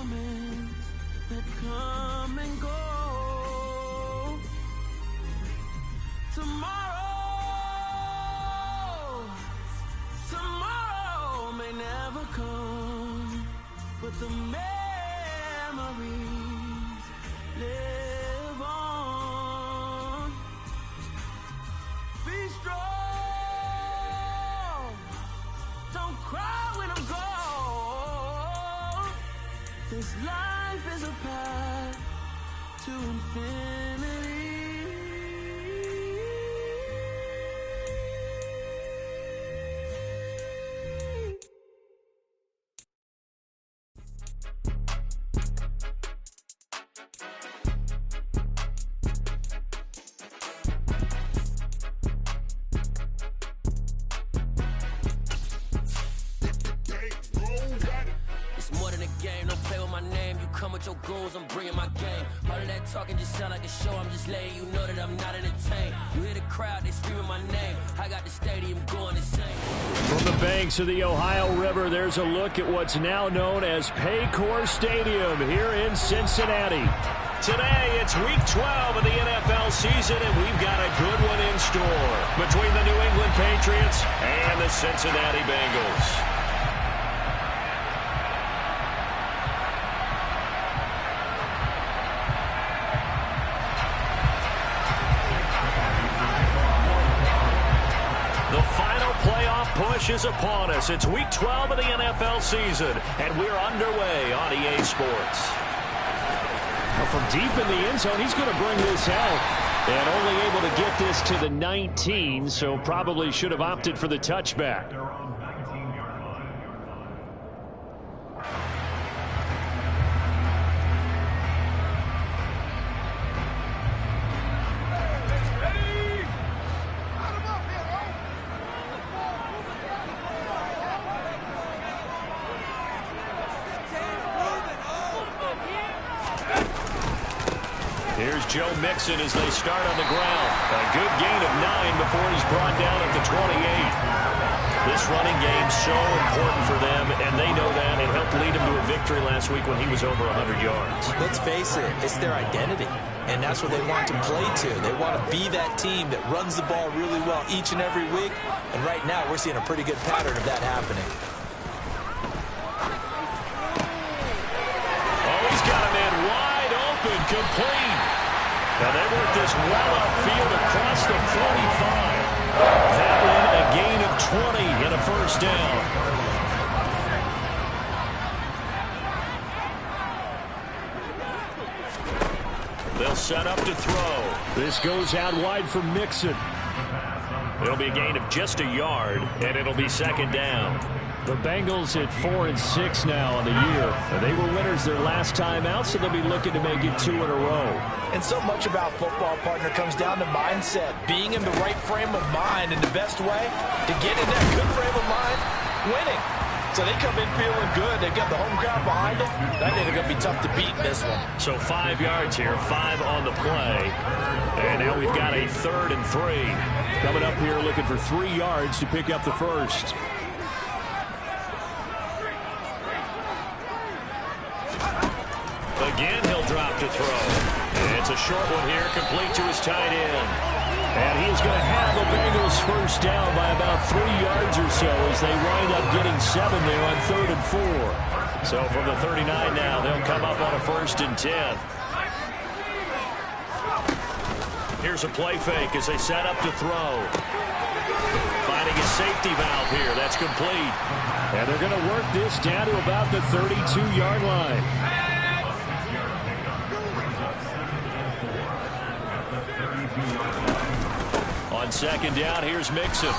moments that come and go. Tomorrow may never come, but the memories live on. Be strong, don't cry when I'm gone. This life is a path to infinity. Your goals, I'm bringing my game. All of that talking just sound like a show. I'm just letting you know that I'm not entertained. You hear the crowd, they screaming my name. I got the stadium going insane. From the banks of the Ohio River, there's a look at what's now known as Paycor Stadium here in Cincinnati. Today, it's week 12 of the NFL season, and we've got a good one in store between the New England Patriots and the Cincinnati Bengals. Push is upon us. It's week 12 of the NFL season, and we're underway on EA Sports. Well, from deep in the end zone, he's going to bring this out. And only able to get this to the 19, so probably should have opted for the touchback. Here's Joe Mixon as they start on the ground. A good gain of 9 before he's brought down at the 28. This running game's so important for them, and they know that. It helped lead him to a victory last week when he was over 100 yards. Let's face it, it's their identity, and that's what they want to play to. They want to be that team that runs the ball really well each and every week, and right now we're seeing a pretty good pattern of that happening. Oh, he's got a man wide open, complete. Now they work this well upfield across the 45. That one a gain of 20 and a first down. They'll set up to throw. This goes out wide for Mixon. It'll be a gain of just a yard, and it'll be second down. The Bengals at 4-6 now on the year. They were winners their last time out, so they'll be looking to make it 2 in a row. And so much about football, partner, comes down to mindset. Being in the right frame of mind, and the best way to get in that good frame of mind, winning. So they come in feeling good. They've got the home crowd behind them. I think they're going to be tough to beat in this one. So 5 yards here, 5 on the play. And now we've got a 3rd and 3. Coming up here looking for 3 yards to pick up the first. Again, he'll drop to throw. It's a short one here, complete to his tight end. And he's going to have the Bengals first down by about 3 yards or so as they wind up getting 7 there on 3rd and 4. So from the 39 now, they'll come up on a 1st and 10. Here's a play fake as they set up to throw. Finding a safety valve here. That's complete. And they're going to work this down to about the 32-yard line. On second down, here's Mixon.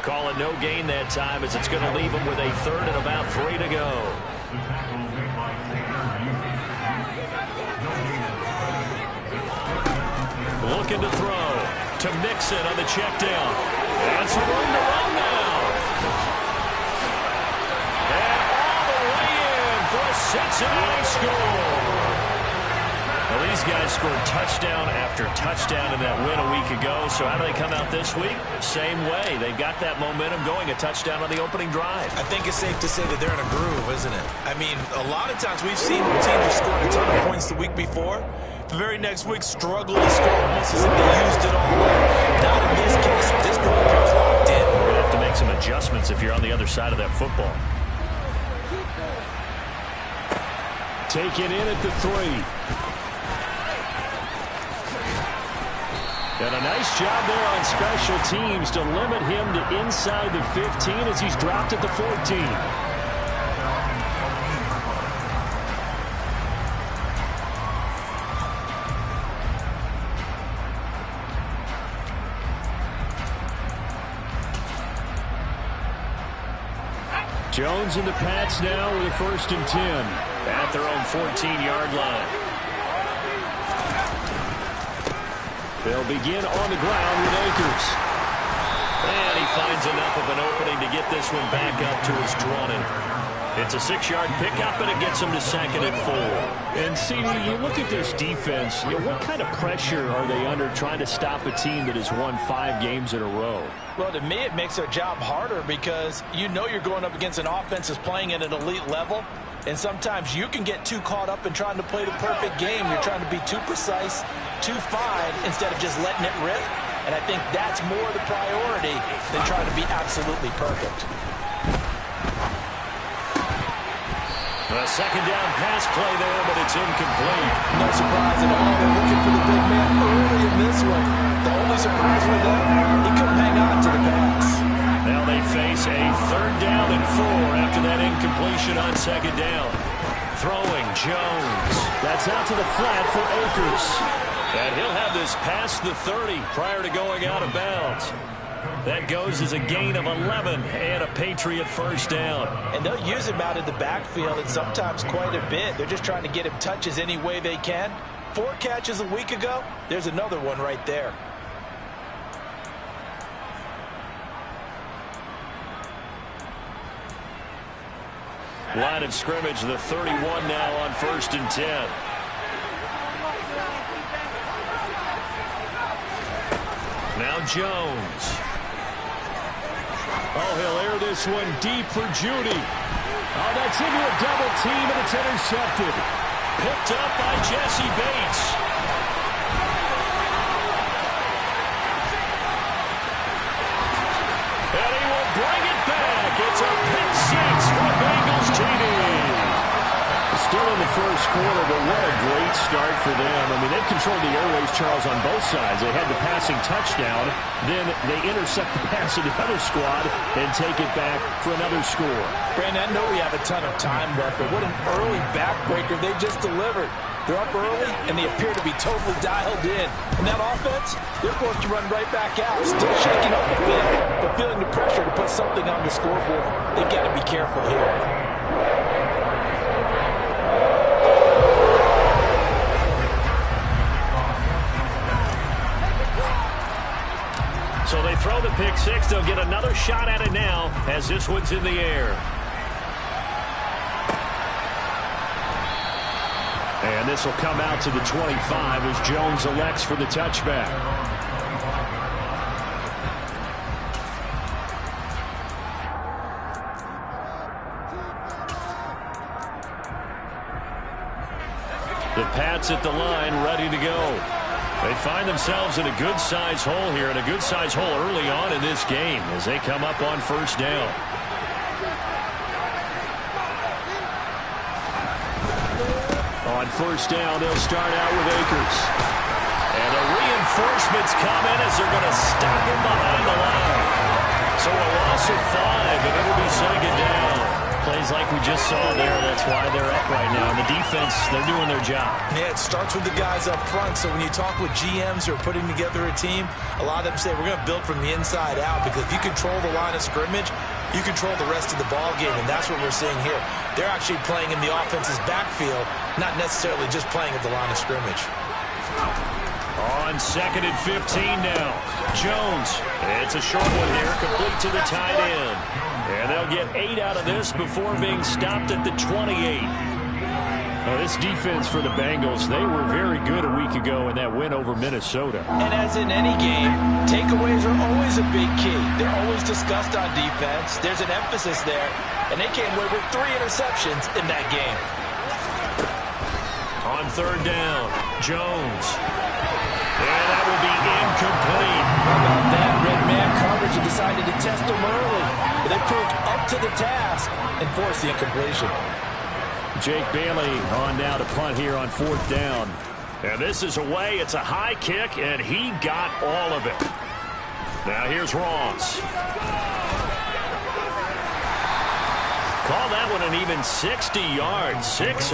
Call it no gain that time as it's going to leave him with a 3rd and about 3 to go. Looking to throw to Mixon on the check down. And some room to run now. And all the way in for a Cincinnati score. Well, these guys scored touchdown after touchdown in that win a week ago. So how do they come out this week? Same way. They've got that momentum going, a touchdown on the opening drive. I think it's safe to say that they're in a groove, isn't it? I mean, a lot of times we've seen teams who scored a ton of points the week before. The very next week struggle to score almost as if they used it all up. Not in this case. This group is locked in. You're going to have to make some adjustments if you're on the other side of that football. Taken in at the 3. And a nice job there on special teams to limit him to inside the 15 as he's dropped at the 14. Jones and the Pats now with a 1st and 10. At their own 14-yard line. They'll begin on the ground with Akers. And he finds enough of an opening to get this one back up to his 20. It's a 6-yard pickup, and it gets him to 2nd and 4. And, CD, you look at this defense, what kind of pressure are they under trying to stop a team that has won 5 games in a row? Well, to me, it makes their job harder because you know you're going up against an offense that's playing at an elite level. And sometimes you can get too caught up in trying to play the perfect game. You're trying to be too precise, too fine, instead of just letting it rip. And I think that's more the priority than trying to be absolutely perfect. A 2nd down pass play there, but it's incomplete. No surprise at all. They're looking for the big man early in this one. The only surprise for them, he couldn't hang on to the pass. Now they face a 3rd down and 4 after that incompletion on 2nd down. Throwing Jones. That's out to the flat for Akers. And he'll have this past the 30 prior to going out of bounds. That goes as a gain of 11 and a Patriot 1st down. And they'll use him out in the backfield and sometimes quite a bit. They're just trying to get him touches any way they can. 4 catches a week ago. There's another one right there. Line of scrimmage, the 31 now on 1st and 10. Now Jones. Oh, he'll air this one deep for Judy. Oh, that's into a double team, and it's intercepted. Picked up by Jesse Bates. And he will bring it back. It's a pick 6 for the Bengals, TD. Still in the 1st quarter, but what a great start for them. I mean, they've controlled the airways, Charles, on both sides. They had the passing touchdown, then they intercept the pass of the other squad and take it back for another score. Brandon, I know we have a ton of time left, but what an early backbreaker they just delivered. They're up early, and they appear to be totally dialed in. And that offense, they're forced to run right back out. Still shaking up a bit, but feeling the pressure to put something on the scoreboard. They've got to be careful here. So they throw the pick 6. They'll get another shot at it now as this one's in the air. And this will come out to the 25 as Jones elects for the touchback. The Pats at the line, ready to go. They find themselves in a good-sized hole here, and a good-sized hole early on in this game as they come up on 1st down. On 1st down, they'll start out with Akers. And the reinforcements come in as they're going to stop him behind the line. So a loss of 5, and it'll be 2nd down. Plays like we just saw there. That's why they're up right now. The defense, they're doing their job. Yeah, it starts with the guys up front. So when you talk with GMs who are putting together a team, a lot of them say we're going to build from the inside out, because if you control the line of scrimmage, you control the rest of the ball game, and that's what we're seeing here. They're actually playing in the offense's backfield, not necessarily just playing at the line of scrimmage. On 2nd and 15 now. Jones. It's a short one here, complete to the tight end. And they'll get 8 out of this before being stopped at the 28. This defense for the Bengals, they were very good a week ago in that win over Minnesota. And as in any game, takeaways are always a big key. They're always discussed on defense. There's an emphasis there, and they came away with 3 interceptions in that game. On third down, Jones. And that will be incomplete. How about that? Red man coverage and decided to test them early. But they proved up to the task and forced the incompletion. Jake Bailey on now to punt here on fourth down. And this is away. It's a high kick, and he got all of it. Now here's Ross. Call that one an even 60 yards, 6-0.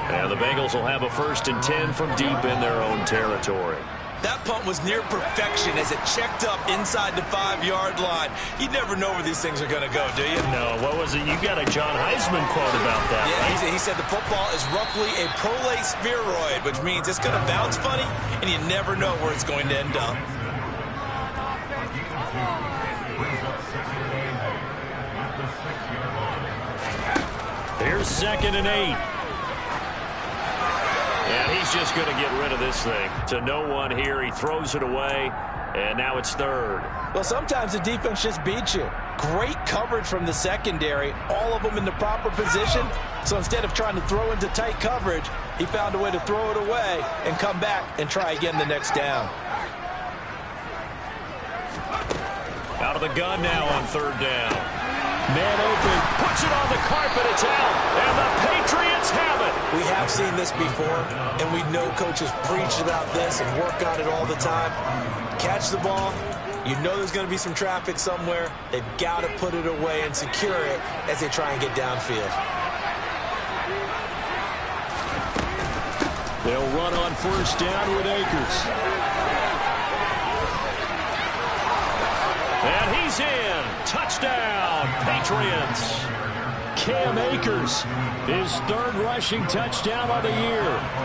And the Bengals will have a 1st and 10 from deep in their own territory. That punt was near perfection as it checked up inside the 5-yard line. You never know where these things are going to go, do you? No, what was it? You got a John Heisman quote about that. Yeah, right? he said the football is roughly a prolate spheroid, which means it's going to bounce funny, and you never know where it's going to end up. Here's 2nd and 8. And he's just going to get rid of this thing. To no one here. He throws it away, and now it's 3rd. Well, sometimes the defense just beats you. Great coverage from the secondary, all of them in the proper position. So instead of trying to throw into tight coverage, he found a way to throw it away and come back and try again the next down. Out of the gun now on 3rd down. Man open, puts it on the carpet, it's out, and the Patriots have it. We have seen this before, and we know coaches preach about this and work on it all the time. Catch the ball. You know there's going to be some traffic somewhere. They've got to put it away and secure it as they try and get downfield. They'll run on 1st down with Akers. And he's in. Touchdown, Patriots. Cam Akers, his 3rd rushing touchdown of the year.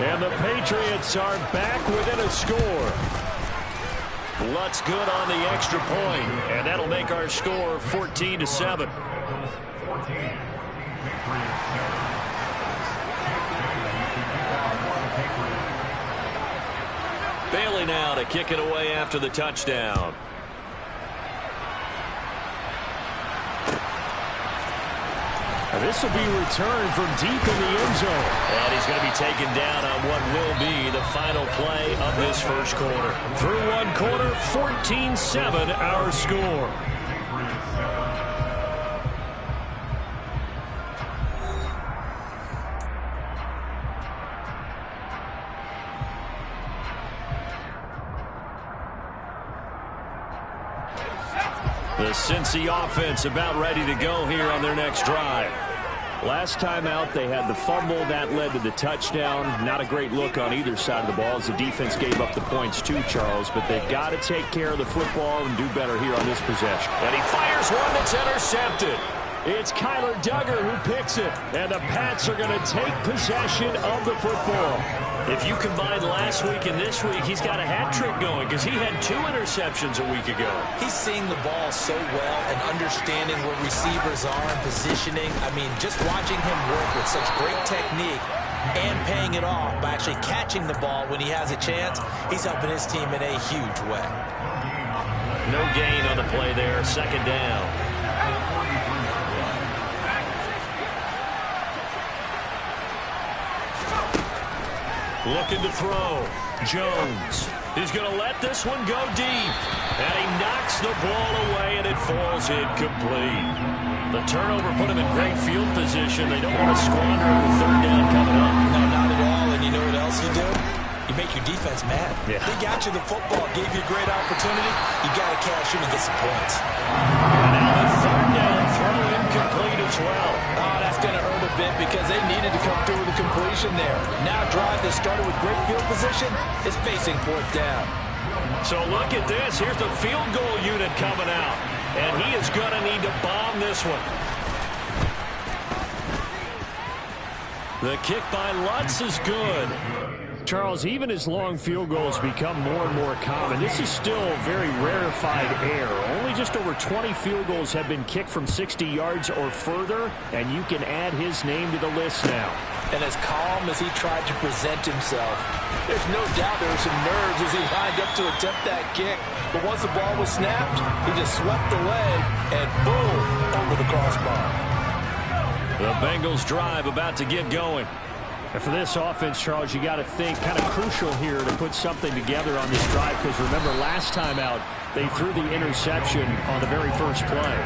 And the Patriots are back within a score. Lutz good on the extra point, and that'll make our score 14-7. Bailey now to kick it away after the touchdown. This will be returned from deep in the end zone. And he's going to be taken down on what will be the final play of this first quarter. Through one quarter, 14-7 our score. The Cincy offense about ready to go here on their next drive. Last time out, they had the fumble. That led to the touchdown. Not a great look on either side of the ball as the defense gave up the points too, Charles. But they've got to take care of the football and do better here on this possession. And he fires one that's intercepted. It's Kyler Duggar who picks it. And the Pats are going to take possession of the football. If you combine last week and this week, he's got a hat trick going because he had 2 interceptions a week ago. He's seeing the ball so well and understanding where receivers are and positioning. I mean, just watching him work with such great technique and paying it off by actually catching the ball when he has a chance, he's helping his team in a huge way. No gain on the play there. 2nd down. Looking to throw. Jones. He's going to let this one go deep. And he knocks the ball away, and it falls incomplete. The turnover put him in great field position. They don't want to squander the 3rd down coming up. No, not at all. And you know what else you do? You make your defense mad. Yeah. They got you the football, gave you a great opportunity. You got to cash in and get some points. And now the 3rd down throw incomplete as well. Oh, that's going to hurt a bit because they needed to come through with a completion there. Now drive that started with great field position is facing 4th down. So look at this. Here's the field goal unit coming out. And he is going to need to bomb this one. The kick by Lutz is good. Charles, even as long field goals become more and more common, this is still very rarefied air. Only just over 20 field goals have been kicked from 60 yards or further, and you can add his name to the list now. and as calm as he tried to present himself. There's no doubt there were some nerves as he lined up to attempt that kick. But once the ball was snapped, he just swept the leg and boom, over the crossbar. The Bengals drive about to get going. And for this offense, Charles, you got to think kind of crucial here to put something together on this drive, because remember last time out they threw the interception on the very first play.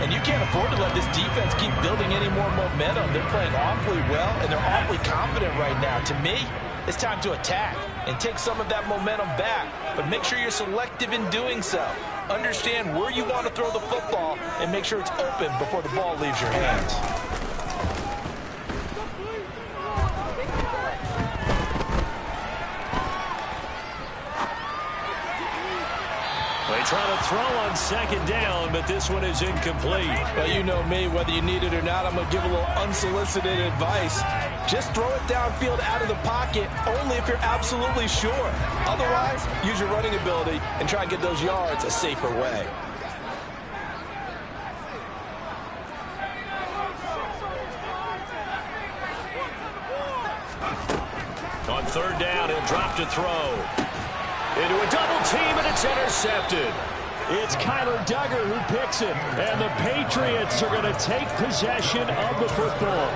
And you can't afford to let this defense keep building any more momentum. They're playing awfully well, and they're awfully confident right now. To me, it's time to attack and take some of that momentum back, but make sure you're selective in doing so. Understand where you want to throw the football and make sure it's open before the ball leaves your hands. They try to throw on second down, but this one is incomplete. Well, you know me, whether you need it or not, I'm going to give a little unsolicited advice. Just throw it downfield out of the pocket only if you're absolutely sure. Otherwise, use your running ability and try and get those yards a safer way. On third down, he'll drop to throw. Into a double team, and it's intercepted. It's Kyler Duggar who picks it, and the Patriots are going to take possession of the football.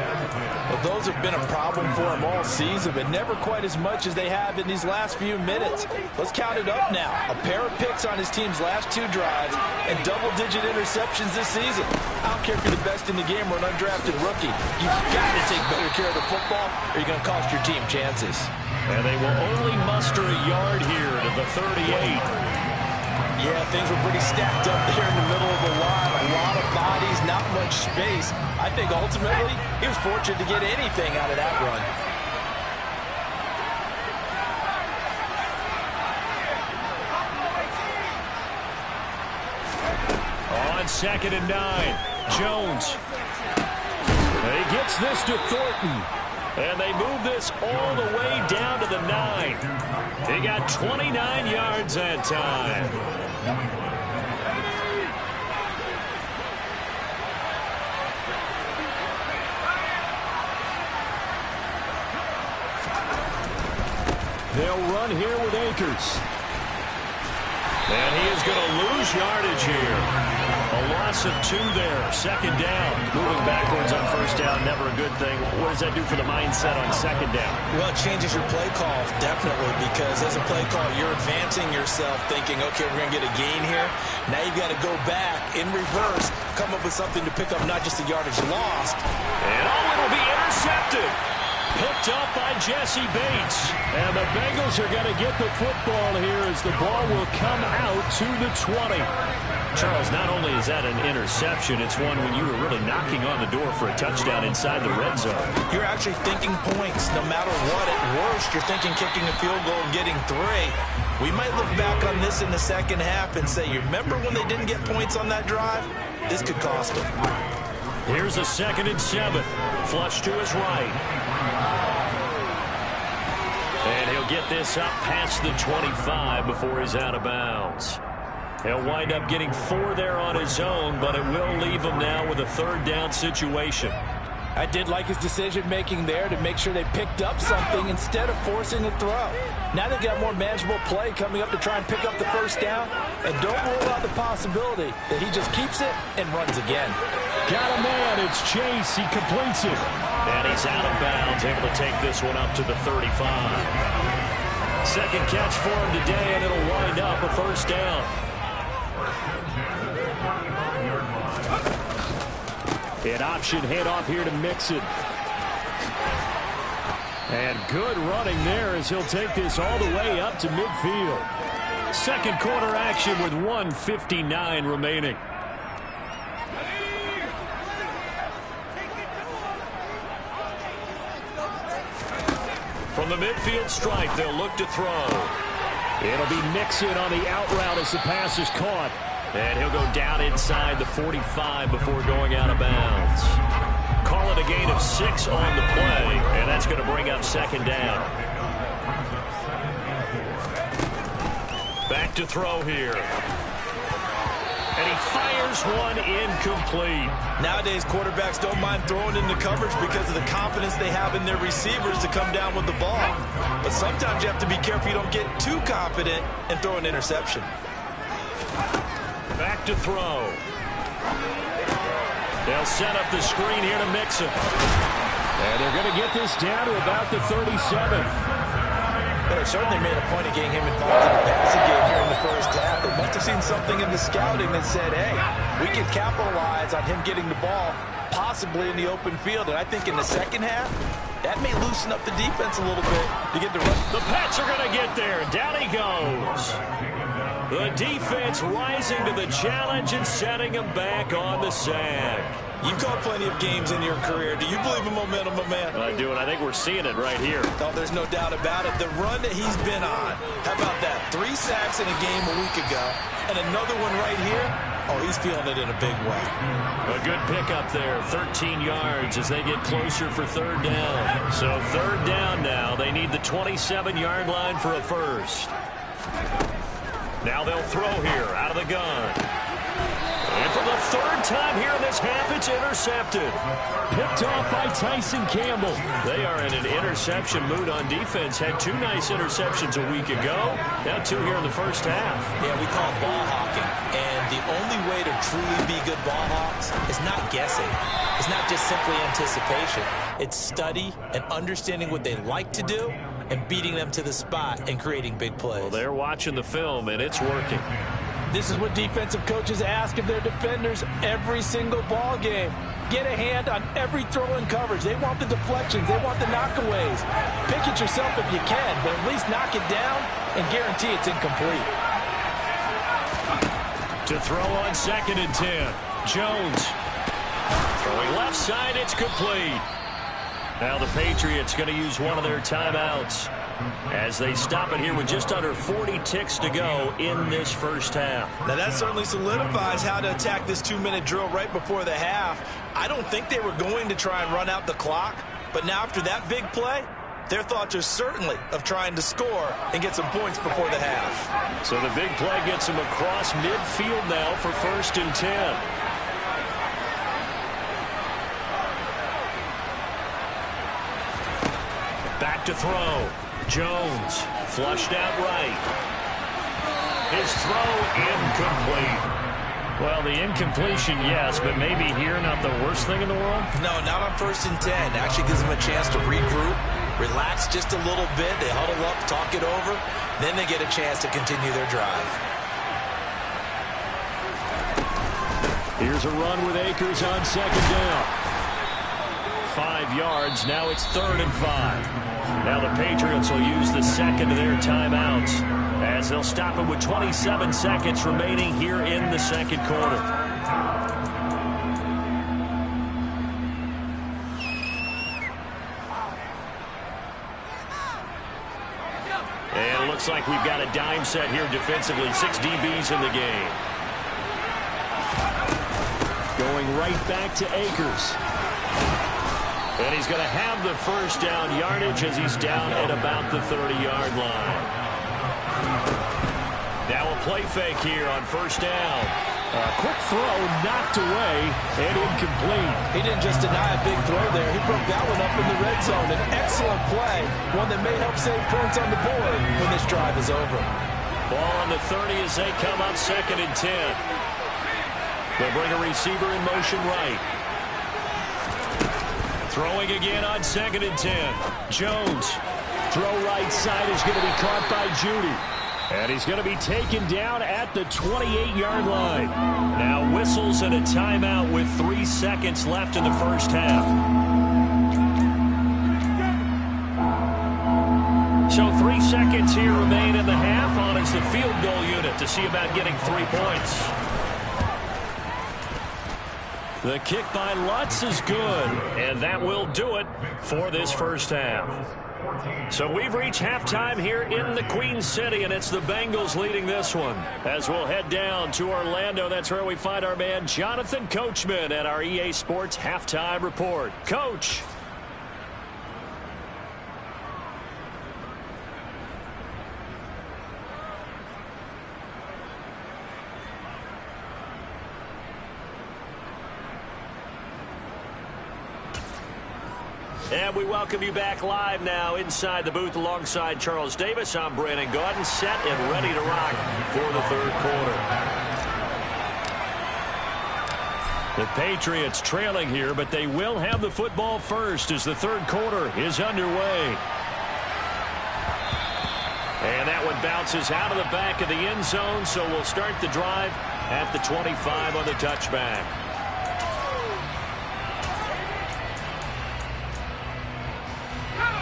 Well, those have been a problem for him all season, but never quite as much as they have in these last few minutes. Let's count it up now. A pair of picks on his team's last 2 drives and double-digit interceptions this season. I don't care if you're the best in the game or an undrafted rookie. You've got to take better care of the football, or you're going to cost your team chances. And they will only muster a yard here to the 38. Yeah, things were pretty stacked up there in the middle of the line. A lot of bodies, not much space. I think ultimately he was fortunate to get anything out of that run. On second and 9, Jones. He gets this to Thornton. And they move this all the way down to the 9. They got 29 yards that time. They'll run here with Akers. And he is going to lose yardage here. A loss of 2 there. Second down. Moving backwards on first down, never a good thing. What does that do for the mindset on second down? Well, it changes your play call, definitely, because as a play call, you're advancing yourself thinking, okay, we're going to get a gain here. Now you've got to go back in reverse, come up with something to pick up not just the yardage lost. And it'll be intercepted. Picked up by Jesse Bates. And the Bengals are going to get the football here as the ball will come out to the 20. Charles, not only is that an interception, it's one when you were really knocking on the door for a touchdown inside the red zone. You're actually thinking points no matter what. At worst, you're thinking kicking a field goal and getting 3. We might look back on this in the second half and say, you remember when they didn't get points on that drive? This could cost them. Here's a 2nd and 7. Flush to his right. And he'll get this up past the 25 before he's out of bounds. He'll wind up getting 4 there on his own, but it will leave him now with a 3rd down situation. I did like his decision-making there to make sure they picked up something instead of forcing a throw. Now they've got more manageable play coming up to try and pick up the first down, and don't rule out the possibility that he just keeps it and runs again. Got a man. It's Chase. He completes it. And he's out of bounds, able to take this one up to the 35. Second catch for him today, and it'll wind up a first down. An option handoff here to Mixon. And good running there as he'll take this all the way up to midfield. Second quarter action with 1:59 remaining. From the midfield stripe, they'll look to throw. It'll be Mixon on the out route as the pass is caught. And he'll go down inside the 45 before going out of bounds. Call it a gain of 6 on the play, and that's going to bring up second down. Back to throw here. And he fires one incomplete. Nowadays, quarterbacks don't mind throwing into coverage because of the confidence they have in their receivers to come down with the ball. But sometimes you have to be careful you don't get too confident and throw an interception. Back to throw. They'll set up the screen here to Mixon. And they're going to get this down to about the 37. They certainly made a point of getting him involved in the passing game here in the first half. They must have seen something in the scouting that said, hey, we can capitalize on him getting the ball possibly in the open field. And I think in the second half, that may loosen up the defense a little bit to get the run. The Pats are going to get there. Down he goes. The defense rising to the challenge and setting him back on the sack. You've called plenty of games in your career. Do you believe in momentum, my man? I do, and I think we're seeing it right here. Oh, there's no doubt about it. The run that he's been on, how about that? 3 sacks in a game a week ago, and another one right here. Oh, he's feeling it in a big way. A good pickup there, 13 yards as they get closer for third down. So third down now. They need the 27-yard line for a first. Now they'll throw here out of the gun. And for the third time here in this half, it's intercepted. Picked off by Tyson Campbell. They are in an interception mood on defense. Had 2 nice interceptions a week ago. Now 2 here in the first half. Yeah, we call it ball hawking. And the only way to truly be good ball hawks is not guessing. It's not just simply anticipation. It's study and understanding what they like to do and beating them to the spot and creating big plays. Well, they're watching the film, and it's working. This is what defensive coaches ask of their defenders every single ball game. Get a hand on every throw and coverage. They want the deflections. They want the knockaways. Pick it yourself if you can, but at least knock it down and guarantee it's incomplete. To throw on 2nd and 10. Jones. Throwing left side, it's complete. Now the Patriots going to use one of their timeouts as they stop it here with just under 40 ticks to go in this first half. Now that certainly solidifies how to attack this 2-minute drill right before the half. I don't think they were going to try and run out the clock, but now after that big play, their thoughts are certainly of trying to score and get some points before the half. So the big play gets them across midfield now for 1st and 10. Back to throw. Jones flushed out right. His throw incomplete. Well, the incompletion, yes, but maybe here not the worst thing in the world? No, not on 1st and 10. Actually gives them a chance to regroup, relax just a little bit. They huddle up, talk it over. Then they get a chance to continue their drive. Here's a run with Akers on 2nd down. 5 yards. Now it's 3rd and 5. Now the Patriots will use the second of their timeouts as they'll stop it with 27 seconds remaining here in the second quarter. And it looks like we've got a dime set here defensively. 6 DBs in the game. Going right back to Akers. And he's going to have the first down yardage as he's down at about the 30-yard line. Now a play fake here on 1st down. A quick throw knocked away and incomplete. He didn't just deny a big throw there. He broke that one up in the red zone. An excellent play, one that may help save points on the board when this drive is over. Ball on the 30 as they come up 2nd and 10. They'll bring a receiver in motion right. Throwing again on 2nd and 10. Jones. Throw right side is going to be caught by Judy. And he's going to be taken down at the 28-yard line. Now whistles and a timeout with 3 seconds left in the first half. So 3 seconds here remain in the half on as the field goal unit to see about getting 3 points. The kick by Lutz is good, and that will do it for this first half. So we've reached halftime here in the Queen City, and it's the Bengals leading this one. As we'll head down to Orlando, that's where we find our man Jonathan Coachman at our EA Sports Halftime Report. Coach. And we welcome you back live now inside the booth alongside Charles Davis. I'm Brandon Gaudin, set and ready to rock for the third quarter. The Patriots trailing here, but they will have the football first as the third quarter is underway. And that one bounces out of the back of the end zone, so we'll start the drive at the 25 on the touchback.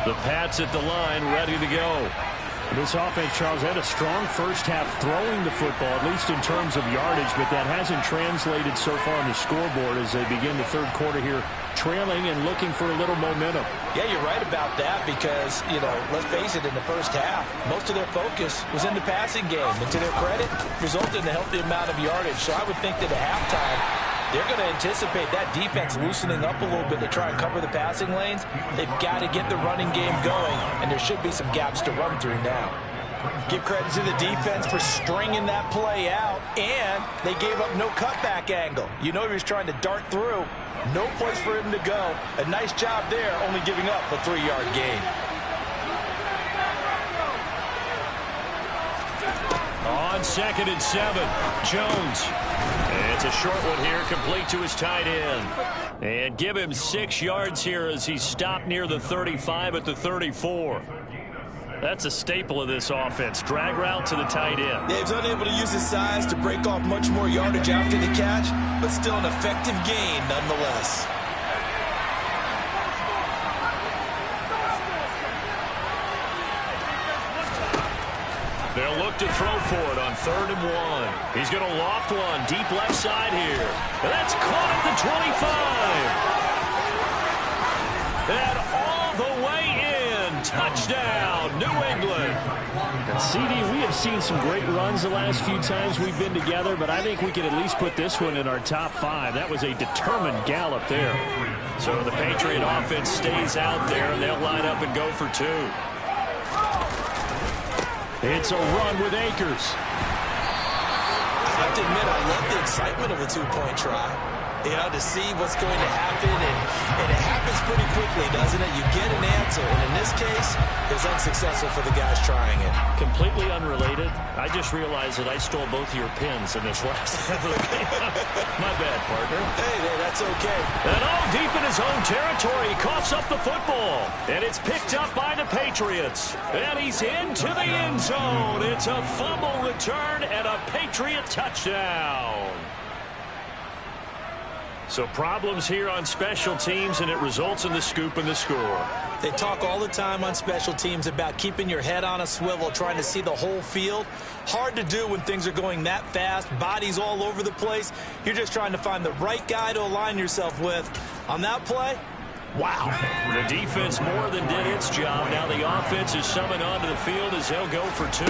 The Pats at the line, ready to go. This offense, Charles, had a strong first half throwing the football, at least in terms of yardage, but that hasn't translated so far on the scoreboard as they begin the third quarter here, trailing and looking for a little momentum. Yeah, you're right about that because, let's face it, in the first half, most of their focus was in the passing game. And to their credit, resulted in a healthy amount of yardage. So I would think that at halftime, they're going to anticipate that defense loosening up a little bit to try and cover the passing lanes. They've got to get the running game going, and there should be some gaps to run through now. Give credit to the defense for stringing that play out, and they gave up no cutback angle. He was trying to dart through. No place for him to go. A nice job there, only giving up a 3-yard gain. On 2nd and 7, Jones. And it's a short one here, complete to his tight end. And give him 6 yards here as he's stopped near the 35 at the 34. That's a staple of this offense. Drag route to the tight end. Yeah, he's unable to use his size to break off much more yardage after the catch, but still an effective gain nonetheless. They'll look to throw for it on 3rd and 1. He's going to loft one deep left side here. And that's caught at the 25. And all the way in. Touchdown, New England. CD, we have seen some great runs the last few times we've been together, but I think we can at least put this one in our top 5. That was a determined gallop there. So the Patriot offense stays out there, and they'll line up and go for 2. It's a run with Akers. I have to admit, I love the excitement of a 2-point try. To see what's going to happen, and it happens pretty quickly, doesn't it? You get an answer, and in this case, it's unsuccessful for the guys trying it. Completely unrelated, I just realized that I stole both of your pins in this last game. My bad, partner. Hey, that's okay. And all deep in his own territory, he coughs up the football, and it's picked up by the Patriots. And he's into the end zone. It's a fumble return and a Patriot touchdown. So problems here on special teams, and it results in the scoop and the score. They talk all the time on special teams about keeping your head on a swivel, trying to see the whole field. Hard to do when things are going that fast, bodies all over the place. You're just trying to find the right guy to align yourself with. On that play, wow. The defense more than did its job. Now the offense is summoned onto the field as they'll go for 2.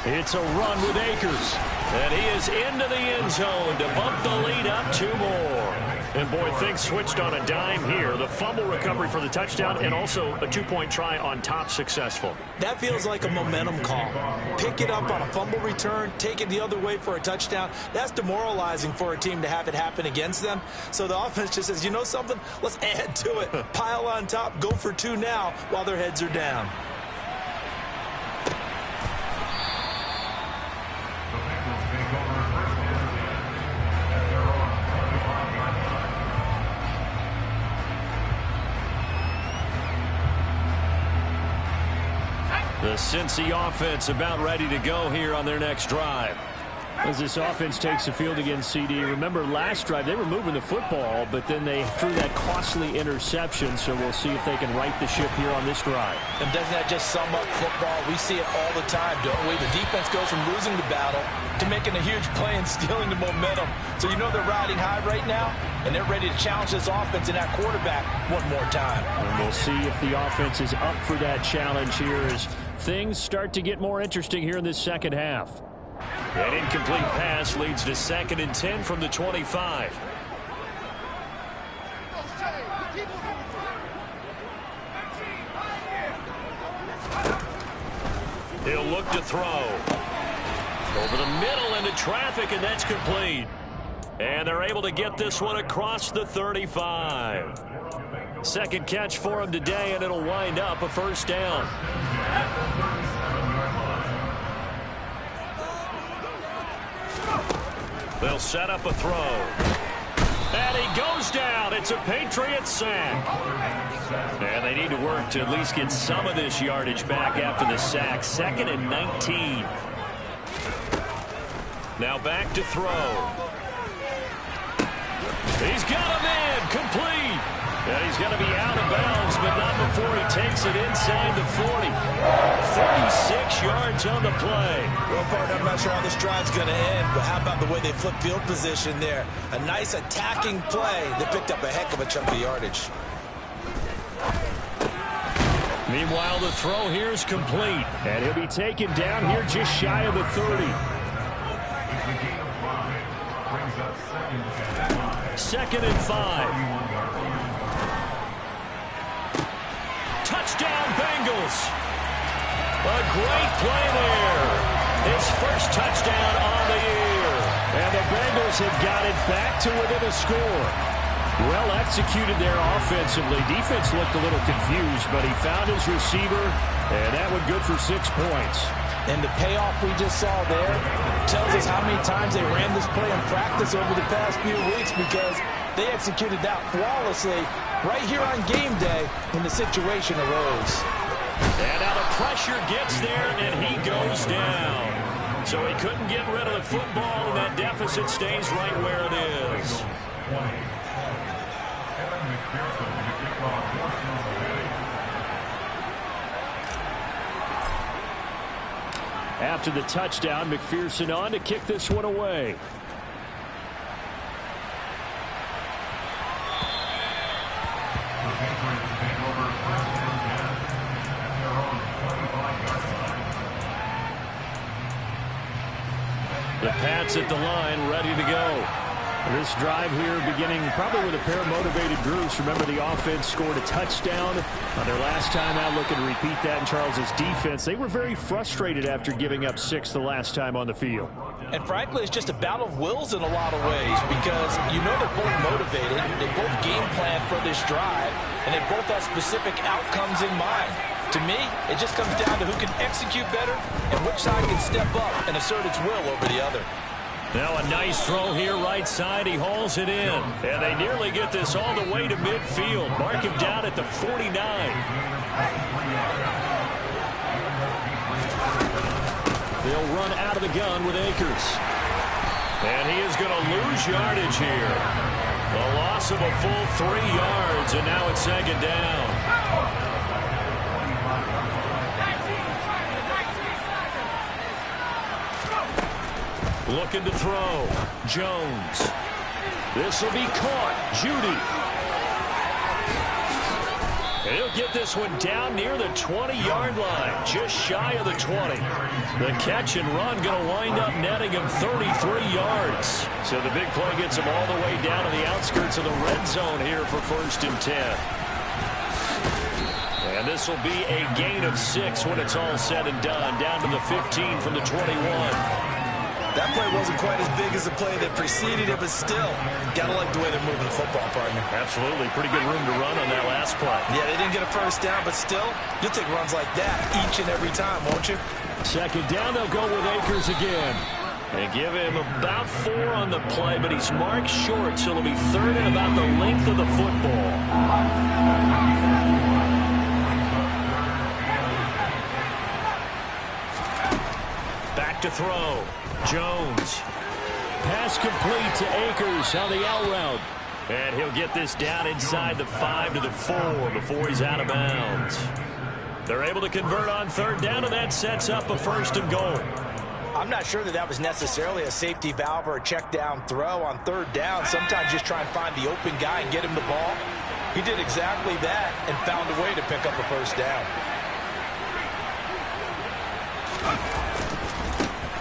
It's a run with Akers. And he is into the end zone to bump the lead up 2 more. And, boy, things switched on a dime here. The fumble recovery for the touchdown and also a 2-point try on top successful. That feels like a momentum call. Pick it up on a fumble return, take it the other way for a touchdown. That's demoralizing for a team to have it happen against them. So the offense just says, you know something? Let's add to it. Pile on top, go for 2 now while their heads are down. The Cincy offense about ready to go here on their next drive. As this offense takes the field against CD, remember last drive they were moving the football, but then they threw that costly interception, so we'll see if they can right the ship here on this drive. And doesn't that just sum up football? We see it all the time, don't we? The defense goes from losing the battle to making a huge play and stealing the momentum. So you know they're riding high right now, and they're ready to challenge this offense and that quarterback one more time. And we'll see if the offense is up for that challenge here as things start to get more interesting here in this second half. An incomplete pass leads to 2nd and 10 from the 25. He'll look to throw. Over the middle into traffic, and that's complete. And they're able to get this one across the 35. Second catch for him today, and it'll wind up a first down. They'll set up a throw. And he goes down. It's a Patriot sack. And they need to work to at least get some of this yardage back after the sack. 2nd and 19. Now back to throw. He's got him in. Complete. And he's going to be out of bounds, but not before he takes it inside the 40. 36 yards on the play. Well, partner, I'm not sure how this drive's going to end, but how about the way they flip field position there? A nice attacking play. They picked up a heck of a chunk of yardage. Meanwhile, the throw here is complete. And he'll be taken down here just shy of the 30. 2nd and 5. Touchdown, Bengals. A great play there. His first touchdown on the year. And the Bengals have got it back to within a score. Well executed there offensively. Defense looked a little confused, but he found his receiver, and that went good for 6 points. And the payoff we just saw there tells us how many times they ran this play in practice over the past few weeks, because they executed that flawlessly right here on game day when the situation arose. And now the pressure gets there, and he goes down. So he couldn't get rid of the football, and that deficit stays right where it is. After the touchdown, McPherson on to kick this one away. The Pats at the line, ready to go. This drive here beginning probably with a pair of motivated groups. Remember, the offense scored a touchdown on their last time out, looking to repeat that in Charles's defense. They were very frustrated after giving up 6 the last time on the field. And frankly, it's just a battle of wills in a lot of ways, because you know they're both motivated, they both game plan for this drive, and they both have specific outcomes in mind. To me, it just comes down to who can execute better and which side can step up and assert its will over the other. Now a nice throw here right side. He hauls it in. And they nearly get this all the way to midfield. Mark him down at the 49. They'll run out of the gun with Akers. And he is going to lose yardage here. A loss of a full 3 yards, and now it's 2nd down. Looking to throw. Jones. This will be caught. Judy. And he'll get this one down near the 20-yard line, just shy of the 20. The catch and run going to wind up netting him 33 yards. So the big play gets him all the way down to the outskirts of the red zone here for 1st and 10. And this will be a gain of 6 when it's all said and done, down to the 15 from the 21. That play wasn't quite as big as the play that preceded it, but still, gotta like the way they're moving the football, partner. Absolutely. Pretty good room to run on that last play. Yeah, they didn't get a first down, but still, you'll take runs like that each and every time, won't you? 2nd down, they'll go with Akers again. They give him about 4 on the play, but he's marked short, so it'll be 3rd and about the length of the football. Back to throw. Jones. Pass complete to Akers on the out route. And he'll get this down inside the 5 to the 4 before he's out of bounds. They're able to convert on 3rd down, and that sets up a 1st and goal. I'm not sure that was necessarily a safety valve or a check down throw on 3rd down. Sometimes just try and find the open guy and get him the ball. He did exactly that and found a way to pick up a 1st down.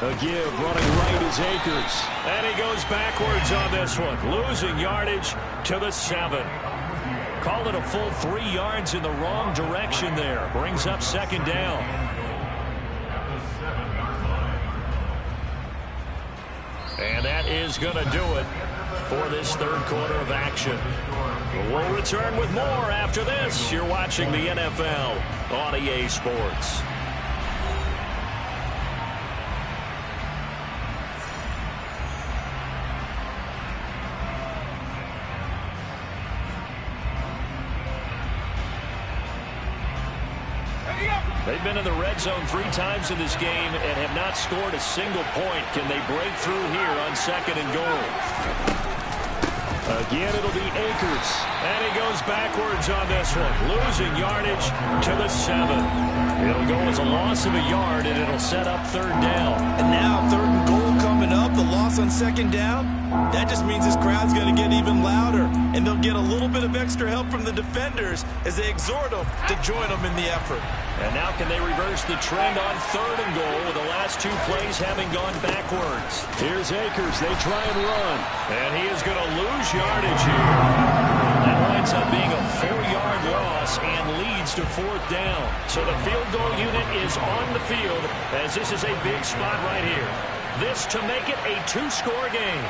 A give running right is Akers. And he goes backwards on this one. Losing yardage to the 7. Called it a full 3 yards in the wrong direction there. Brings up 2nd down. And that is going to do it. for this third quarter of action. We'll return with more after this. You're watching the NFL on EA Sports. They've been in the red zone 3 times in this game and have not scored a single point. Can they break through here on 2nd and goal? Again, it'll be Akers. And he goes backwards on this one, losing yardage to the 7. It'll go as a loss of a yard, and it'll set up 3rd down. And now 3rd and goal coming up, the loss on 2nd down. That just means this crowd's going to get even louder, and they'll get a little bit of extra help from the defenders as they exhort them to join them in the effort. And now can they reverse the trend on 3rd and goal with the last 2 plays having gone backwards? Here's Akers. They try and run. And he is going to lose yardage here. That winds up being a 4-yard loss and leads to 4th down. So the field goal unit is on the field as this is a big spot right here. This to make it a 2-score game.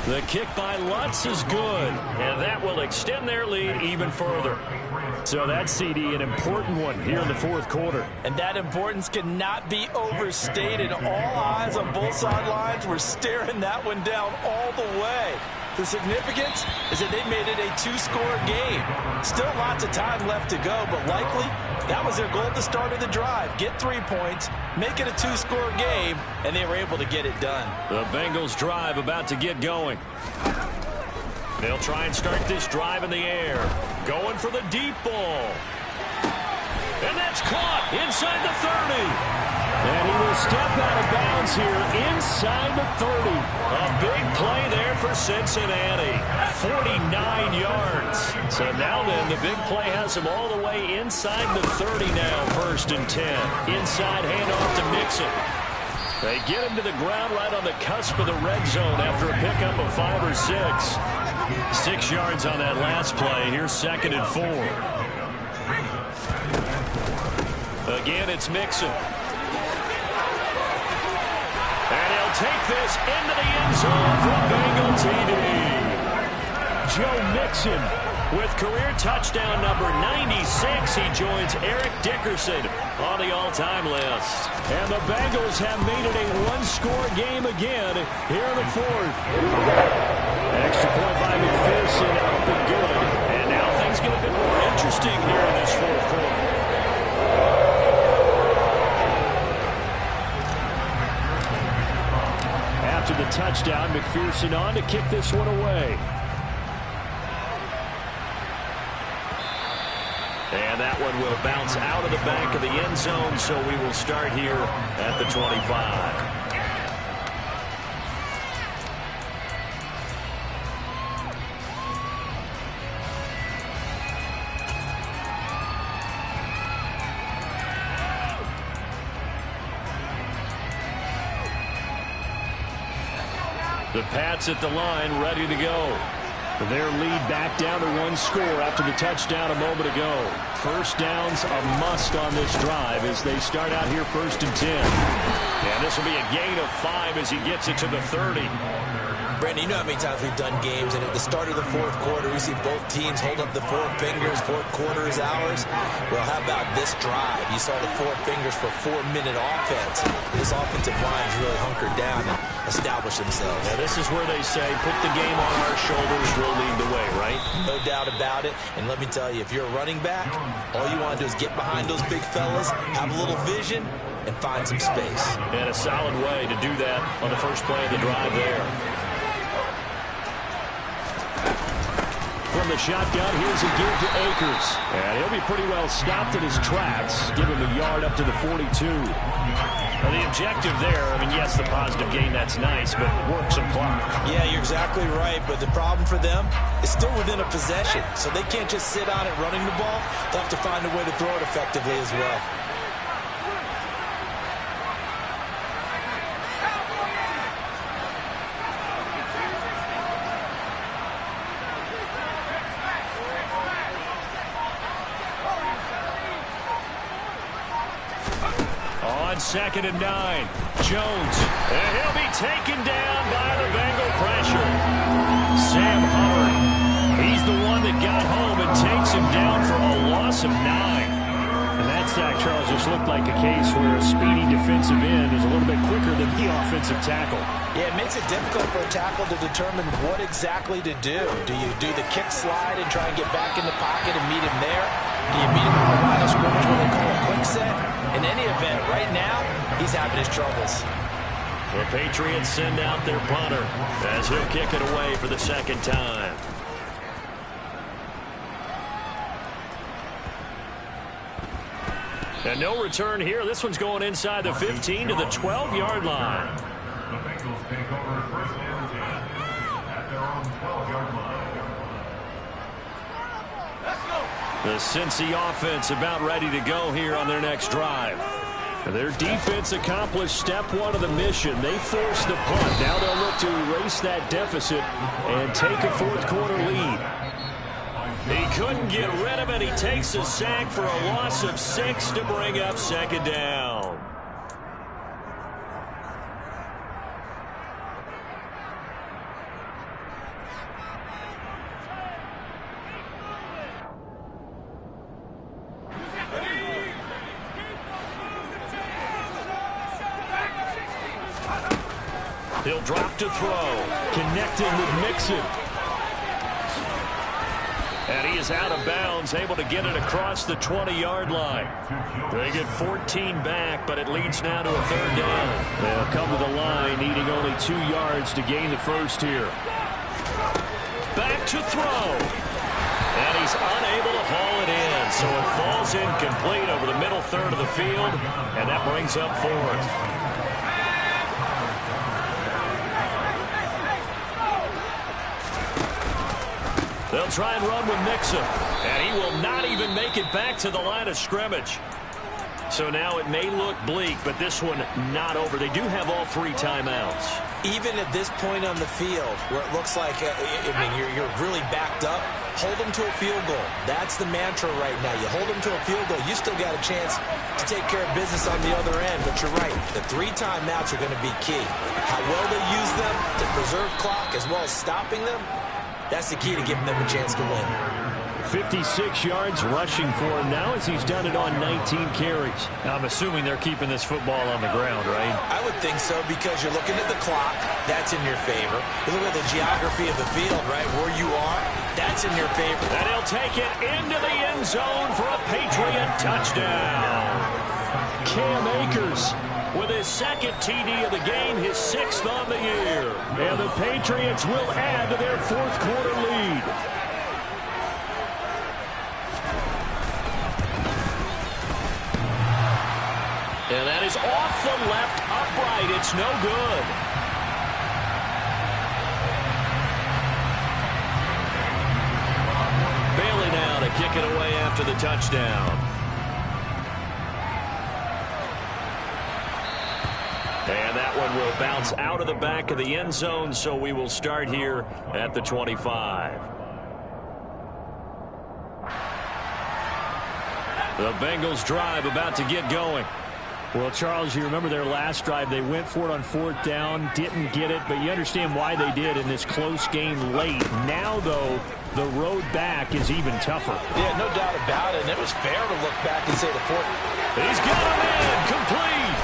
The kick by Lutz is good, and that will extend their lead even further. So that's, CD, an important one here in the 4th quarter. And that importance cannot be overstated. All eyes on both sidelines were staring that one down all the way. The significance is that they made it a 2-score game. Still lots of time left to go, but likely that was their goal at the start of the drive. Get 3 points, make it a 2-score game, and they were able to get it done. The Bengals drive about to get going. They'll try and start this drive in the air. Going for the deep ball. And that's caught inside the 30. And he will step out of bounds here inside the 30. A big play there for Cincinnati. 49 yards. So now then, the big play has him all the way inside the 30 now, 1st and 10. Inside handoff to Mixon. They get him to the ground right on the cusp of the red zone after a pickup of 5 or 6. 6 yards on that last play. Here's 2nd and 4. Again, it's Mixon. And he'll take this into the end zone for a Bengal TD. Joe Mixon with career touchdown number 96. He joins Eric Dickerson on the all-time list. And the Bengals have made it a 1-score game again here in the 4th. Extra point by McPherson, up and good. And now things get a bit more interesting here in this 4th quarter. After the touchdown, McPherson on to kick this one away. And that one will bounce out of the back of the end zone, so we will start here at the 25. The Pats at the line, ready to go. Their lead back down to 1 score after the touchdown a moment ago. 1st down's a must on this drive as they start out here 1st and 10. And this will be a gain of 5 as he gets it to the 30. Brandon, you know how many times we've done games, and at the start of the 4th quarter, we see both teams hold up the 4 fingers, 4th quarter is ours. Well, how about this drive? You saw the 4 fingers for 4-minute offense. This offensive line is really hunkered down and established themselves. Now, this is where they say, put the game on our shoulders, we'll lead the way, right? No doubt about it. And let me tell you, if you're a running back, all you want to do is get behind those big fellas, have a little vision, and find some space. And a solid way to do that on the first play of the drive there. From the shotgun, here's a give to Akers. And he'll be pretty well stopped in his tracks. Give him a yard up to the 42. Now the objective there, I mean, yes, the positive gain, that's nice, but work some clock. Yeah, you're exactly right, but the problem for them is still within a possession. So they can't just sit on it running the ball. They'll have to find a way to throw it effectively as well. On 2nd and 9, Jones. And he'll be taken down by the Bengal pressure. Sam Hubbard, he's the one that got home and takes him down for a loss of 9. And that sack, Charles, just looked like a case where a speedy defensive end is a little bit quicker than the offensive tackle. Yeah, it makes it difficult for a tackle to determine what exactly to do. Do you do the kick slide and try and get back in the pocket and meet him there? Do you meet him on the line of scrimmage where they call a quick set? In any event, right now, he's having his troubles. The Patriots send out their punter as he'll kick it away for the 2nd time. And no return here. This one's going inside the 15 to the 12-yard line. The Bengals take over 1st and 10 at their own 12-yard line. The Cincy offense about ready to go here on their next drive. Their defense accomplished step 1 of the mission. They forced the punt. Now they'll look to erase that deficit and take a 4th-quarter lead. He couldn't get rid of it. He takes a sack for a loss of 6 to bring up 2nd down. He'll drop to throw. Connecting with Mixon. And he is out of bounds, able to get it across the 20-yard line. They get 14 back, but it leads now to a 3rd down. They'll come to the line, needing only 2 yards to gain the first here. Back to throw. And he's unable to haul it in, so it falls incomplete over the middle 3rd of the field, and that brings up 4th. They'll try and run with Mixon, and he will not even make it back to the line of scrimmage. So now it may look bleak, but this one not over. They do have all 3 timeouts. Even at this point on the field, where it looks like, you're really backed up, hold them to a field goal. That's the mantra right now. You hold them to a field goal, you still got a chance to take care of business on the other end. But you're right, the 3 timeouts are going to be key. How well they use them to preserve clock as well as stopping them, that's the key to giving them a chance to win. 56 yards rushing for him now as he's done it on 19 carries. Now, I'm assuming they're keeping this football on the ground, right? I would think so, because you're looking at the clock. That's in your favor. You look at the geography of the field, right, where you are. That's in your favor. And he'll take it into the end zone for a Patriot touchdown. Cam Akers with his 2nd TD of the game, his 6th on the year. And the Patriots will add to their 4th-quarter lead. And that is off the left upright. It's no good. Bailey now to kick it away after the touchdown. And that one will bounce out of the back of the end zone, so we will start here at the 25. The Bengals drive about to get going. Well, Charles, you remember their last drive. They went for it on 4th down, didn't get it, but you understand why they did in this close game late. Now, though, the road back is even tougher. Yeah, no doubt about it, and it was fair to look back and say the 4th. He's got him in, complete.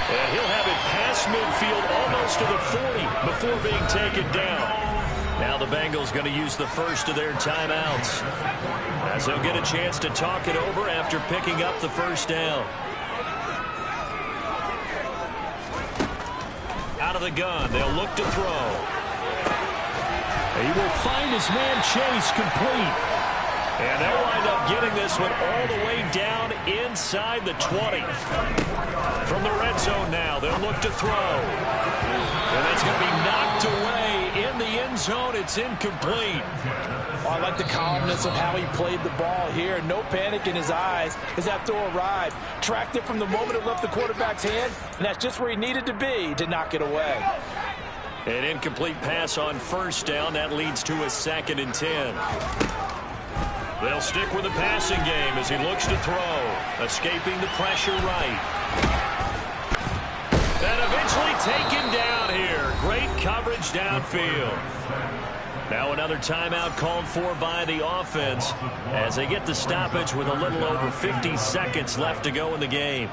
And he'll have it past midfield almost to the 40 before being taken down. Now the Bengals going to use the first of their timeouts, as they'll get a chance to talk it over after picking up the 1st down. Out of the gun, they'll look to throw. He will find his man Chase, complete. And they'll wind up getting this one all the way down inside the 20. From the red zone now, they'll look to throw. And that's going to be knocked away in the end zone. It's incomplete. Oh, I like the calmness of how he played the ball here. No panic in his eyes as that throw arrived. Tracked it from the moment it left the quarterback's hand, and that's just where he needed to be to knock it away. An incomplete pass on 1st down. That leads to a 2nd and 10. They'll stick with the passing game as he looks to throw. Escaping the pressure right. Nicely taken down here. Great coverage downfield. Now another timeout called for by the offense as they get the stoppage with a little over 50 seconds left to go in the game.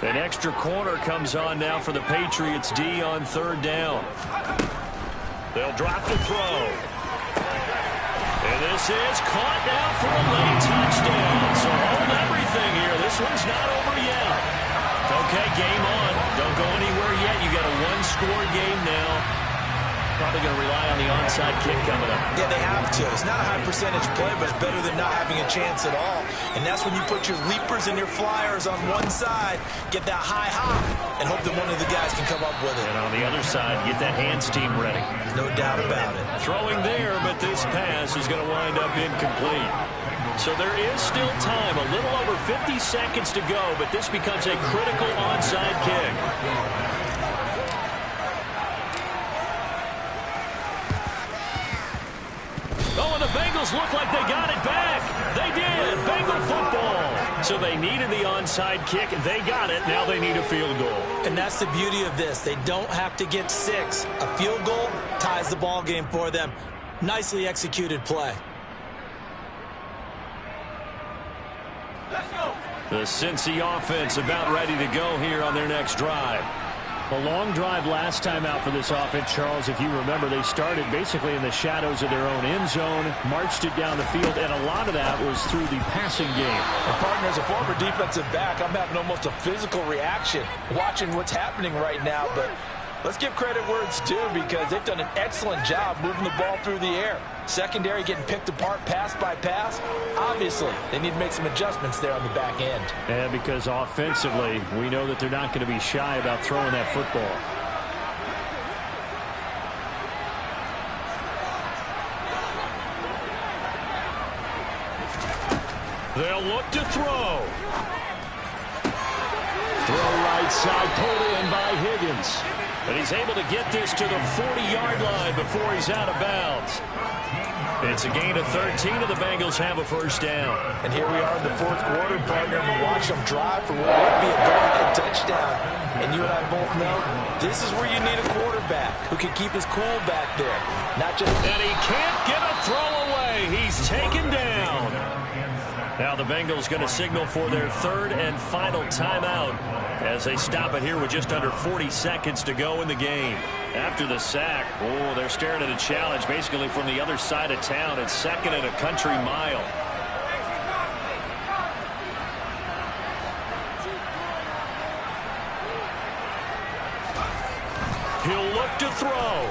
An extra corner comes on now for the Patriots D on third down. They'll drop the throw. And this is caught now for a late touchdown. So hold everything here. This one's not over yet. Okay, game on. Don't go anywhere yet. You got a one-score game now. Probably going to rely on the onside kick coming up. Yeah, they have to. It's not a high percentage play, but it's better than not having a chance at all. And that's when you put your leapers and your flyers on one side, get that high hop, and hope that one of the guys can come up with it. And on the other side, get that hands team ready. No doubt about it. Throwing there, but this pass is going to wind up incomplete. So there is still time, a little over 50 seconds to go, but this becomes a critical onside kick. Oh, and the Bengals look like they got it back. They did. Bengal football. So they needed the onside kick. They got it. Now they need a field goal. And that's the beauty of this. They don't have to get 6. A field goal ties the ball game for them. Nicely executed play. The Cincy offense about ready to go here on their next drive. A long drive last time out for this offense, Charles. If you remember, they started basically in the shadows of their own end zone, marched it down the field, and a lot of that was through the passing game. And partner, as a former defensive back, I'm having almost a physical reaction watching what's happening right now. But let's give credit where it's due because they've done an excellent job moving the ball through the air. Secondary getting picked apart pass by pass. Obviously, they need to make some adjustments there on the back end. And because offensively, we know that they're not going to be shy about throwing that football. They'll look to throw. Throw right side, pulled in by Higgins. But he's able to get this to the 40-yard line before he's out of bounds. It's a gain of 13, and the Bengals have a first down. And here we are in the fourth quarter, partner, and watch them drive for what would be a go-ahead touchdown. And you and I both know this is where you need a quarterback who can keep his cool back there. Not just... And he can't get a throw away. He's taken down. Now the Bengals going to signal for their third and final timeout as they stop it here with just under 40 seconds to go in the game. After the sack, oh, they're staring at a challenge basically from the other side of town. It's second and a country mile. He'll look to throw.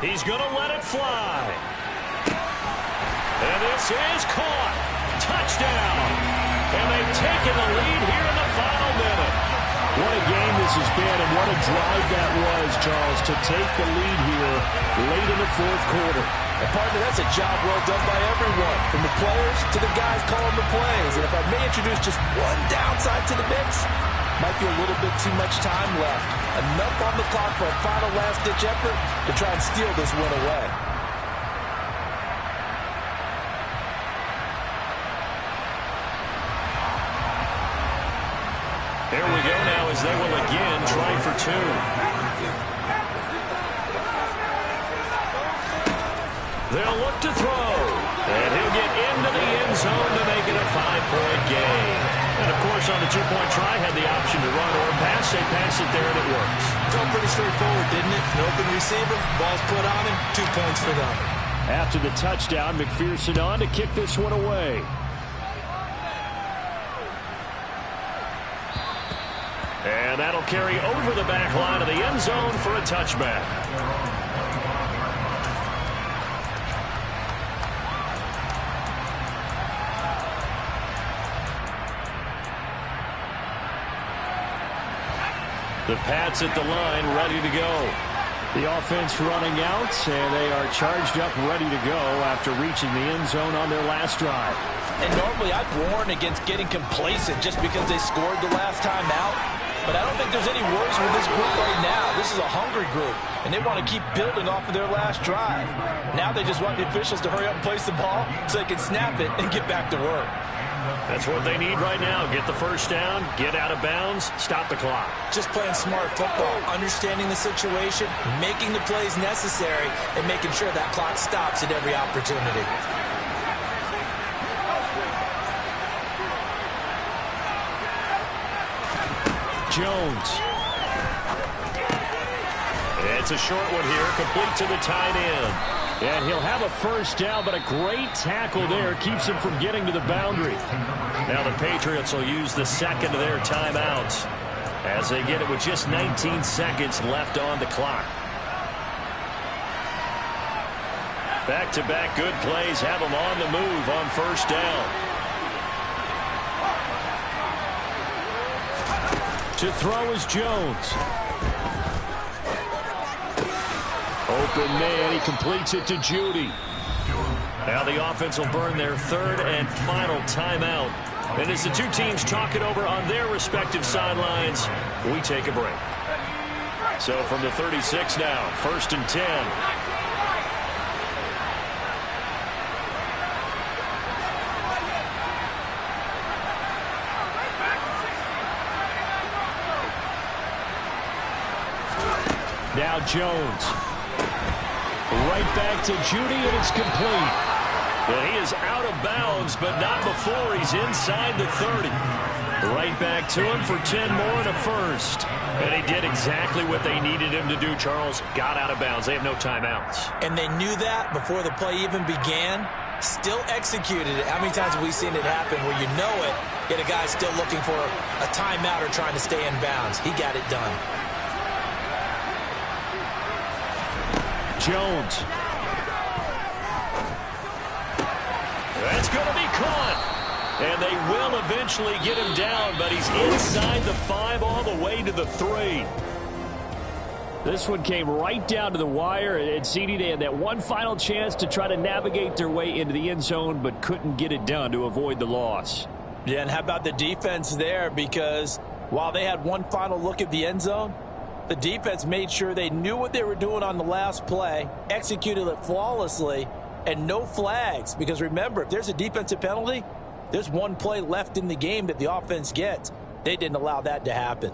He's going to let it fly. And this is caught. Touchdown. And they've taken the lead here in the final minute. What a game this has been, and what a drive that was, Charles, to take the lead here late in the fourth quarter. And partner, that's a job well done by everyone, from the players to the guys calling the plays. And if I may introduce just one downside to the mix, might be a little bit too much time left. Enough on the clock for a final last-ditch effort to try and steal this one away. There we go now as they will again try for 2. They'll look to throw. And he'll get into the end zone to make it a 5-point gain. And, of course, on the 2-point try, had the option to run or pass. They pass it there, and it works. Felt pretty straightforward, didn't it? An open receiver, ball's put on him, 2 points for them. After the touchdown, McPherson on to kick this one away. And that'll carry over the back line of the end zone for a touchback. The Pats at the line, ready to go. The offense running out, and they are charged up, ready to go after reaching the end zone on their last drive. And normally I'd warn against getting complacent just because they scored the last time out. But I don't think there's any worries with this group right now. This is a hungry group, and they want to keep building off of their last drive. Now they just want the officials to hurry up and place the ball so they can snap it and get back to work. That's what they need right now. Get the first down, get out of bounds, stop the clock. Just playing smart football, understanding the situation, making the plays necessary, and making sure that clock stops at every opportunity. Jones. It's a short one here, complete to the tight end. And he'll have a first down, but a great tackle there keeps him from getting to the boundary. Now the Patriots will use the second of their timeouts as they get it with just 19 seconds left on the clock. Back-to-back good plays have them on the move on first down. To throw is Jones. Open man, he completes it to Judy. Now the offense will burn their third and final timeout. And as the two teams talk it over on their respective sidelines, we take a break. So from the 36 now, 1st and 10. Now Jones. Right back to Judy, and it's complete. Well, he is out of bounds, but not before he's inside the 30. Right back to him for 10 more and a first. And he did exactly what they needed him to do, Charles. Got out of bounds. They have no timeouts. And they knew that before the play even began. Still executed it. How many times have we seen it happen where you know it, yet a guy's still looking for a timeout or trying to stay in bounds? He got it done. Jones. That's going to be caught. And they will eventually get him down, but he's inside the 5 all the way to the 3. This one came right down to the wire, and CD, they had that one final chance to try to navigate their way into the end zone, but couldn't get it done to avoid the loss. Yeah, and how about the defense there? Because while they had one final look at the end zone, the defense made sure they knew what they were doing on the last play, executed it flawlessly, and no flags. Because remember, if there's a defensive penalty, there's one play left in the game that the offense gets. They didn't allow that to happen.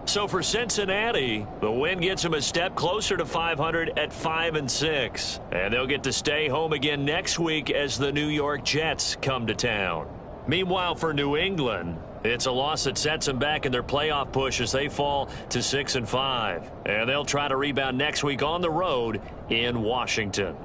So for Cincinnati, the win gets them a step closer to 500 at 5-6. And they'll get to stay home again next week as the New York Jets come to town. Meanwhile, for New England, it's a loss that sets them back in their playoff push as they fall to 6-5. And they'll try to rebound next week on the road in Washington.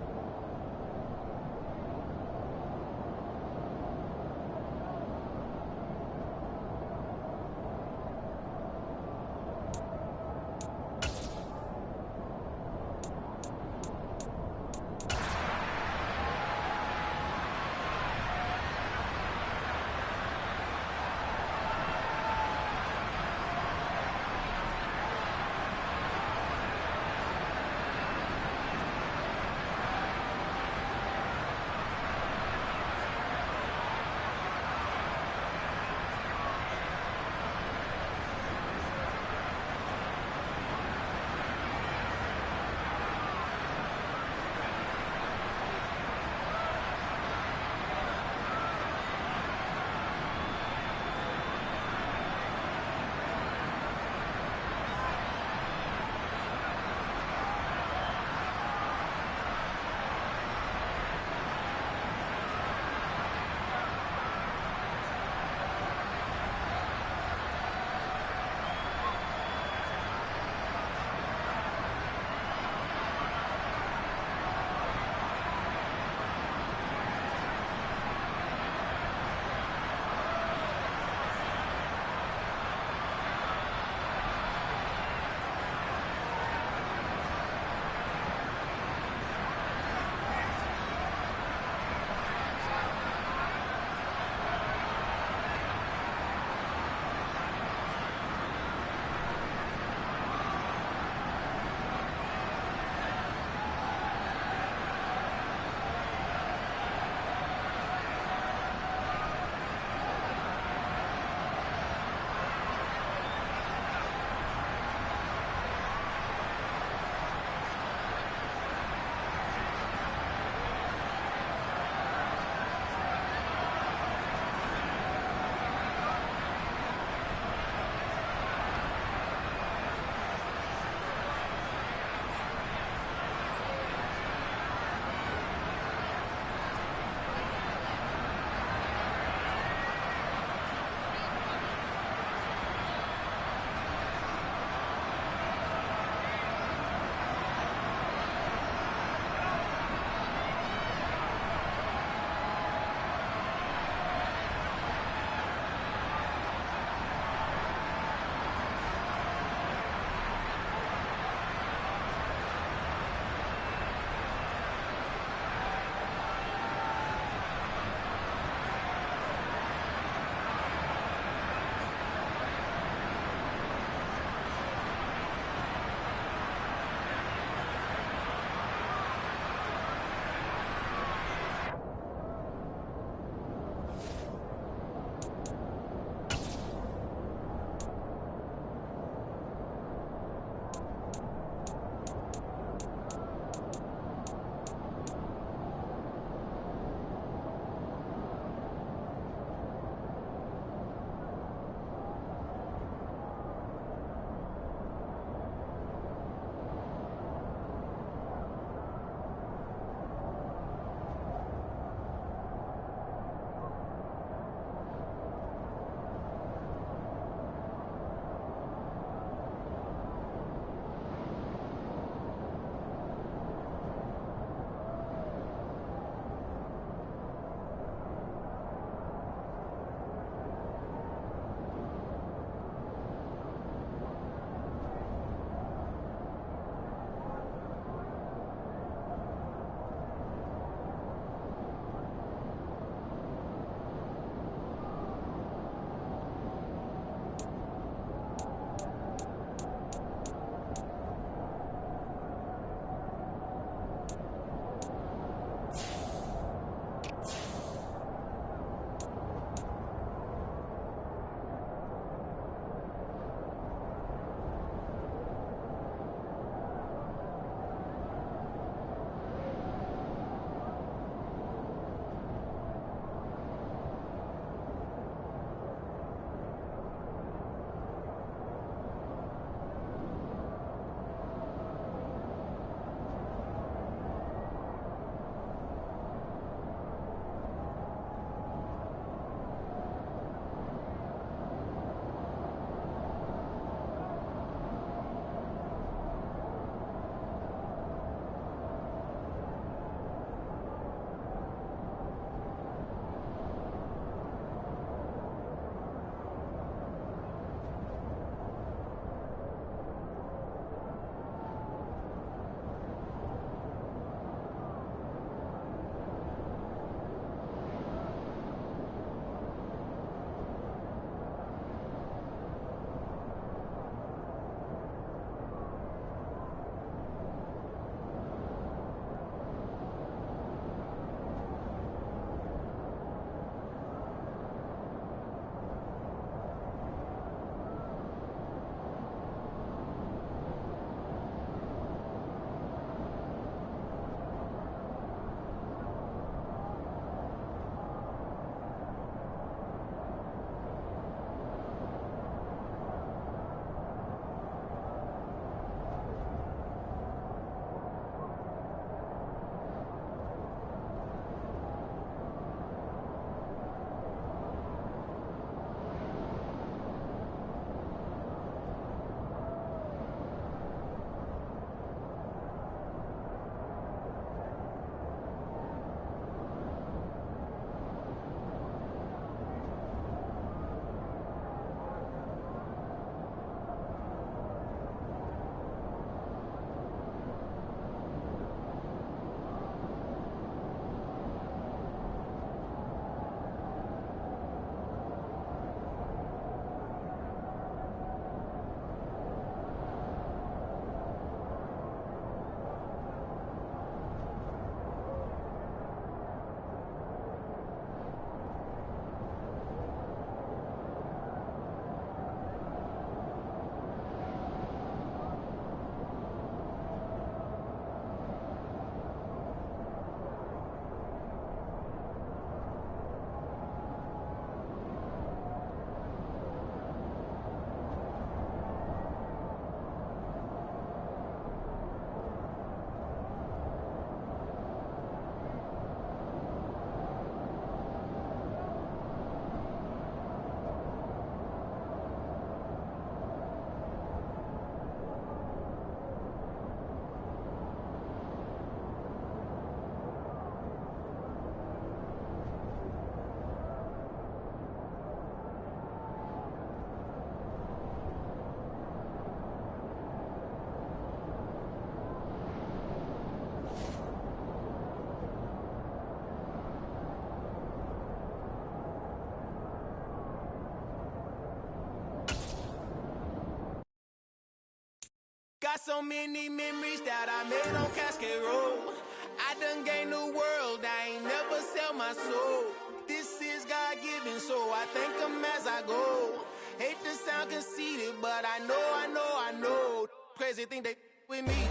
Got so many memories that I made on Cascade Road. I done gained the world, I ain't never sell my soul. This is God-given, so I thank him as I go. Hate to sound conceited, but I know. Crazy thing they with me.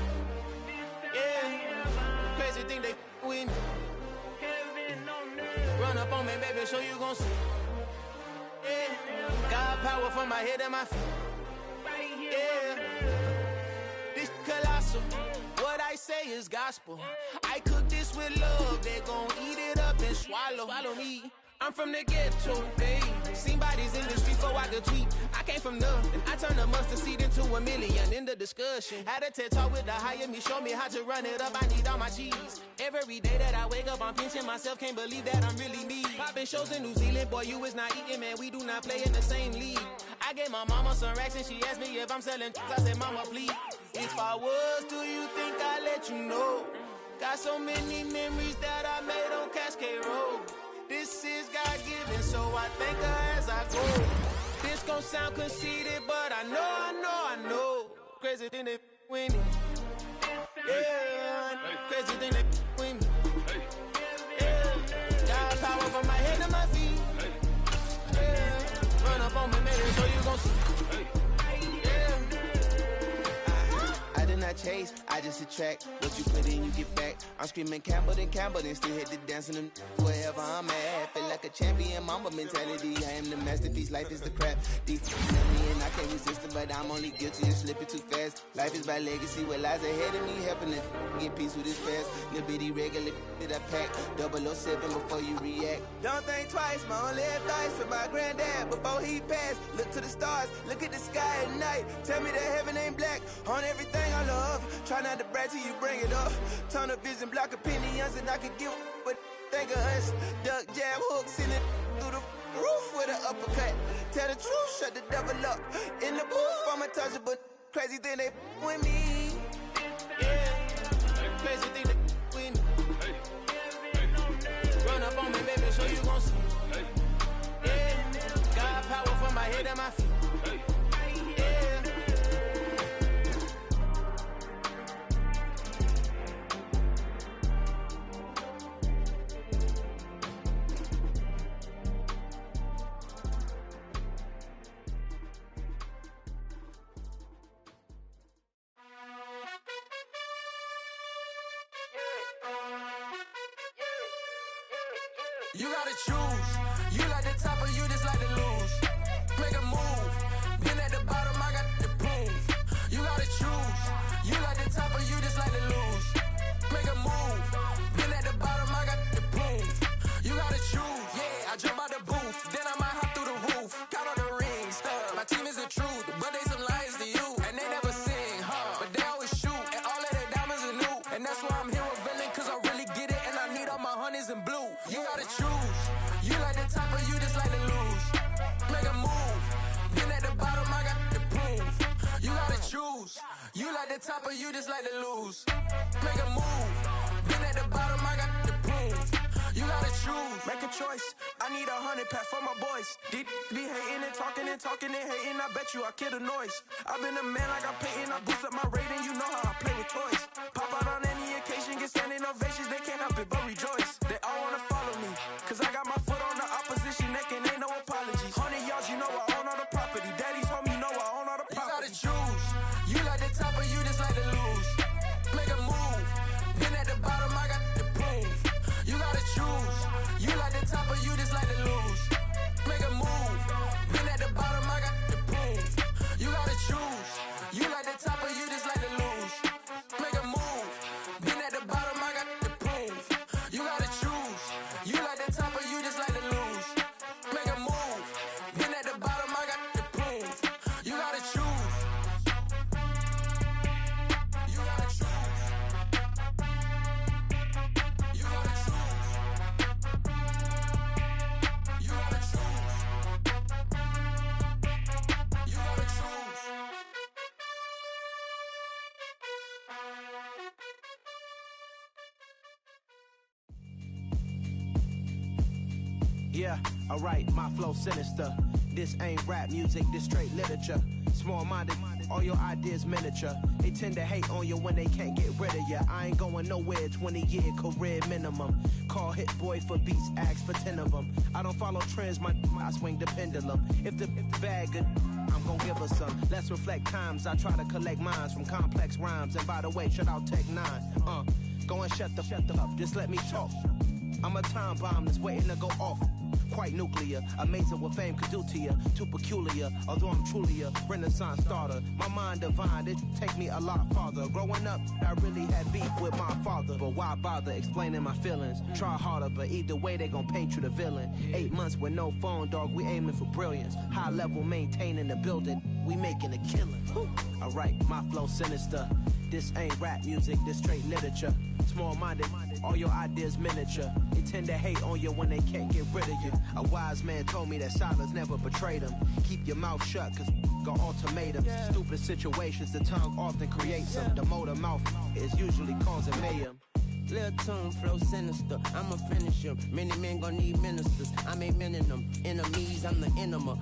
Yeah, crazy thing they with me. Run up on me, baby, so you gon' see. Yeah, God power from my head and my feet. Yeah, this colossal. What I say is gospel. I cook this with love. They gon' eat it up and swallow me. I'm from the ghetto, baby. Seen bodies in the streets so I could tweet. I came from nothing. I turned a mustard seed into a million in the discussion. Had a TED talk with the higher me, show me how to run it up. I need all my cheese. Every day that I wake up, I'm pinching myself. Can't believe that I'm really me. Popping shows in New Zealand, boy, you is not eating, man. We do not play in the same league. I gave my mama some racks and she asked me if I'm selling. I said, mama, please. If I was, do you think I'd let you know? Got so many memories that I made on Cascade Road. This is God-given, so I thank her as I go. This gon' sound conceited, but I know. Crazy thing they with me. Yeah, crazy thing they with me. Yeah, got power from my head to my feet. Yeah, run up on me, baby, so you gon' see. Not chase, I just attract what you put in, you get back. I'm screaming Campbell, then still hit the dancing and wherever I'm at. Feel like a champion, mamba mentality. I am the masterpiece, life is the crap. Deep me and I can't resist it, but I'm only guilty of slipping too fast. Life is by legacy, what lies ahead of me, helping to get peace with this past. Little bitty regular that I pack, 007 before you react. Don't think twice, my only advice for my granddad before he passed. Look to the stars, look at the sky at night. Tell me that heaven ain't black on everything I love. Try not to brag till you bring it up. Tunnel vision, block opinions, and I could give but think of us. Duck, jab, hook, send it through the roof with an uppercut. Tell the truth, shut the devil up. In the booth, I'm untouchable. Crazy thing they with me. Yeah, crazy thing they with me. Run up on me, baby, so you gon' see. Yeah, God power from my head and my feet. You gotta choose. You like the top or you just like to lose. Make a move. Been at the bottom, I got the proof. You gotta choose. You like the top or you just like to lose. Make a move. Been at the bottom, I got the proof. You gotta choose. Yeah, I jump out the booth. Then I might hop through the roof. Count on the rings. My team is the truth, but they some liars to you. And they never sing, but they always shoot. And all of their diamonds are new. And that's why I'm here with villain, cause I really get it. And I need all my honeys in blue. You gotta choose. You like the top or you just like to lose. Make a move. Been at the bottom, I got the proof. You gotta choose. You like the top or you just like to lose. Make a move. Been at the bottom, I got the proof. You gotta choose. Make a choice. I need 100 pack for my boys. Be hating and talking and hating. I bet you I kill the noise. I've been a man like I'm Peyton. I boost up my rating. You know how I play with toys. Pop out on any occasion, get standing ovations. They can't help it but rejoice. They all wanna follow me, cause I got my foot on the opposition neck and ain't no apologies. 100 yards, you know I own all the property. Daddy's home, you know I own all the property. You gotta choose. You like the top or you just like to lose. Make a move. Been at the bottom, I got the proof. You gotta choose. You like the top or you just like to lose. Make a move. Been at the bottom, I got the proof. You gotta choose. You like the top or you just like to lose. Make a move. Been at the bottom, I got the proof. You gotta choose. You like the top or you just like to lose. Make a move. Been at the bottom, I got the proof. You gotta choose. You gotta choose. You gotta choose. You gotta choose. You gotta choose. Yeah, alright, my flow sinister. This ain't rap music, this straight literature. Small-minded, All your ideas miniature. They tend to hate on you when they can't get rid of you. I ain't going nowhere, 20-year career minimum. Call hit boy for beats, ask for 10 of them. I don't follow trends, I swing the pendulum. If the bag good, I'm gon' give her some. Let's reflect times, I try to collect minds from complex rhymes. And by the way, shout out Tech 9. Go and shut the up, just let me talk. I'm a time bomb that's waiting to go off. Quite nuclear, amazing what fame could do to you. Too peculiar, although I'm truly a renaissance starter. My mind divine, it take me a lot farther. Growing up, I really had beef with my father. But why bother explaining my feelings? Try harder, but either way they gon' paint you the villain. 8 months with no phone, dog, we aiming for brilliance. High level maintaining the building, we making a killing. Alright, my flow sinister. This ain't rap music, this straight literature. Small-minded, all your ideas miniature. They tend to hate on you when they can't get rid of you. A wise man told me that silence never betrayed him. Keep your mouth shut, cause got ultimatums. Stupid situations, the tongue often creates them. The motor mouth is usually causing mayhem. Lil' tune, flow sinister, I'ma finish him. Many men gon' need ministers, I'm a men in them. Enemies, I'm the enema.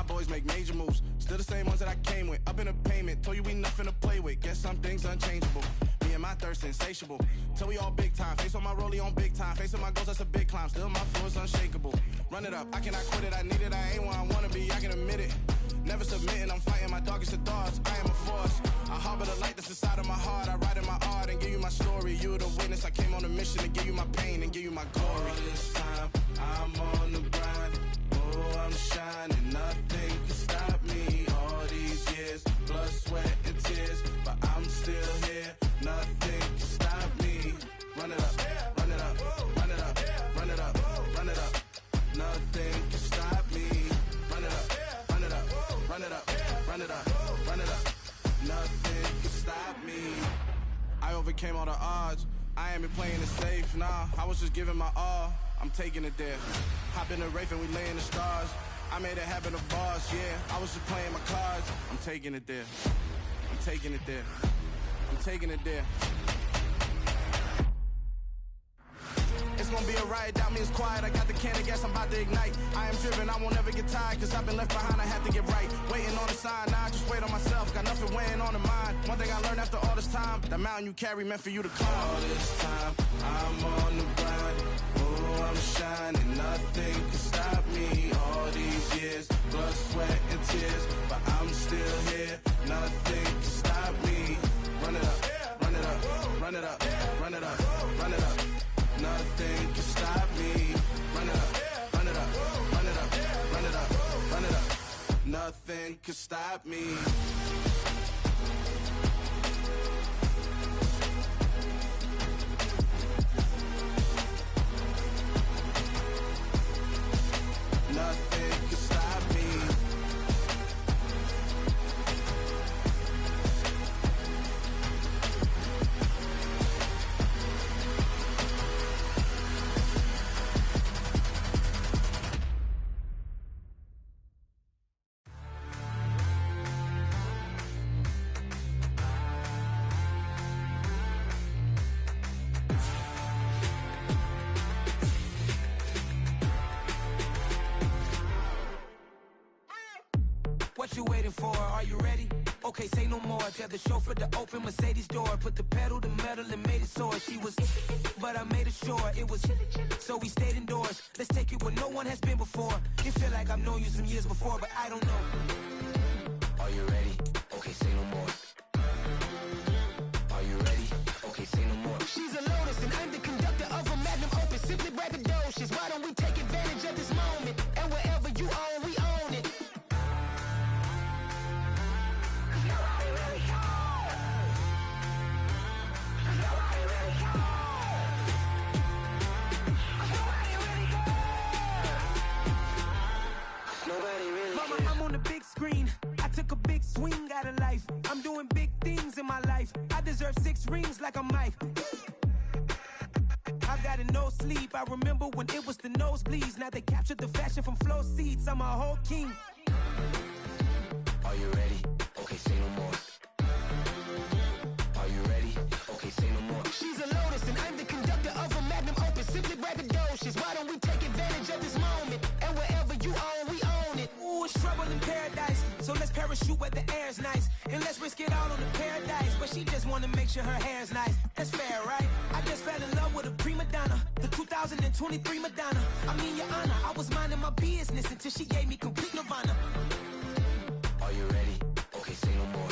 Boys make major moves, still the same ones that I came with. Up in the payment, told you we nothing to play with. Guess some things unchangeable. Me and my thirst insatiable. Till we all big time. Face on my rollie on big time. Facing my goals, that's a big climb. Still my flow is unshakable. Run it up, I cannot quit it. I need it, I ain't where I wanna be. I can admit it. Never submitting, I'm fighting my darkest of thoughts. I am a force. I harbor the light that's inside of my heart. I write in my art and give you my story. You the witness. I came on a mission to give you my pain and give you my glory. All this time, I'm on the grind. Oh, I'm shining. Nothing can stop me. All these years, blood, sweat, and tears, but I'm still here. Nothing can stop me. Run it up, run it up, run it up, run it up, run it up. Nothing can stop me. Run it up, run it up, run it up, run it up, run it up. Nothing can stop me. I overcame all the odds. I ain't been playing it safe, nah. I was just giving my all. I'm taking it there. Hop in the Wraith and we lay in the stars. I made it happen to boss, yeah. I was just playing my cards. I'm taking it there. I'm taking it there. I'm taking it there. It's gonna be a riot, doubt me it's quiet. I got the can of gas, I'm about to ignite. I am driven, I won't ever get tired, cause I've been left behind, I have to get right. Waiting on the sign, now I just wait on myself. Got nothing weighing on the mind. One thing I learned after all this time, the mountain you carry meant for you to climb. All this time, I'm on the grind. Oh, I'm shining, nothing can stop me. All these years, blood, sweat, and tears, but I'm still here. Nothing can stop me. Run it up, run it up, run it up, run it up, run it up. Nothing can stop me. Run it up, run it up, run it up, run it up, run it up. Nothing can stop me. Nothing can stop me. What you waiting for? Are you ready? Okay, say no more. Tell the chauffeur to open Mercedes door. Put the pedal to metal and made it soar. She was, but I made it sure it was. So we stayed indoors. Let's take it where no one has been before. It feel like I've known you some years before, but I don't know. Are you ready? Okay, say no more. Are you ready? Okay, say no more. She's a Lotus and I'm the conductor of a Magnum Opus. Simply braggadocious. Why don't we take advantage of this moment? And wherever you own, we own it. Mama, I'm on the big screen. I took a big swing out of life. I'm doing wrist rings like a mic. I've got a no sleep. I remember when it was the nosebleeds. Now they captured the fashion from flow seats. I'm a whole king. Are you ready? Okay, say no more. Are you ready? Okay, say no more. She's a lotus and I'm the conductor of a magnum opus. Simply braggadocious. Why don't we take advantage of this moment? And wherever you own, we own it. Ooh, it's trouble in paradise. So let's parachute where the air's nice. And let's risk it all on the paradise. But she just wanna make sure her hair's nice. That's fair, right? I just fell in love with a prima donna. The 2023 Madonna. I mean, your honor, I was minding my business until she gave me complete nirvana. Are you ready? Okay, say no more.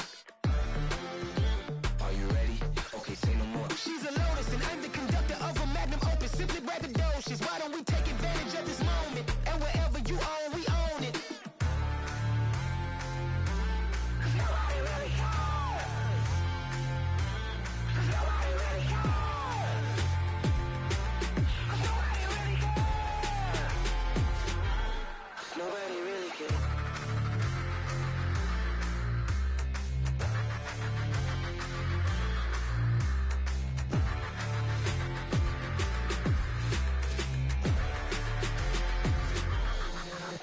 Are you ready? Okay, say no more. She's a lotus and I'm the conductor of a magnum opus. Simply braggadocious. Why don't we take advantage of this moment? And wherever you own, we own it. Nobody really cares. Nobody really cares. Nobody really cares. Nobody really cares.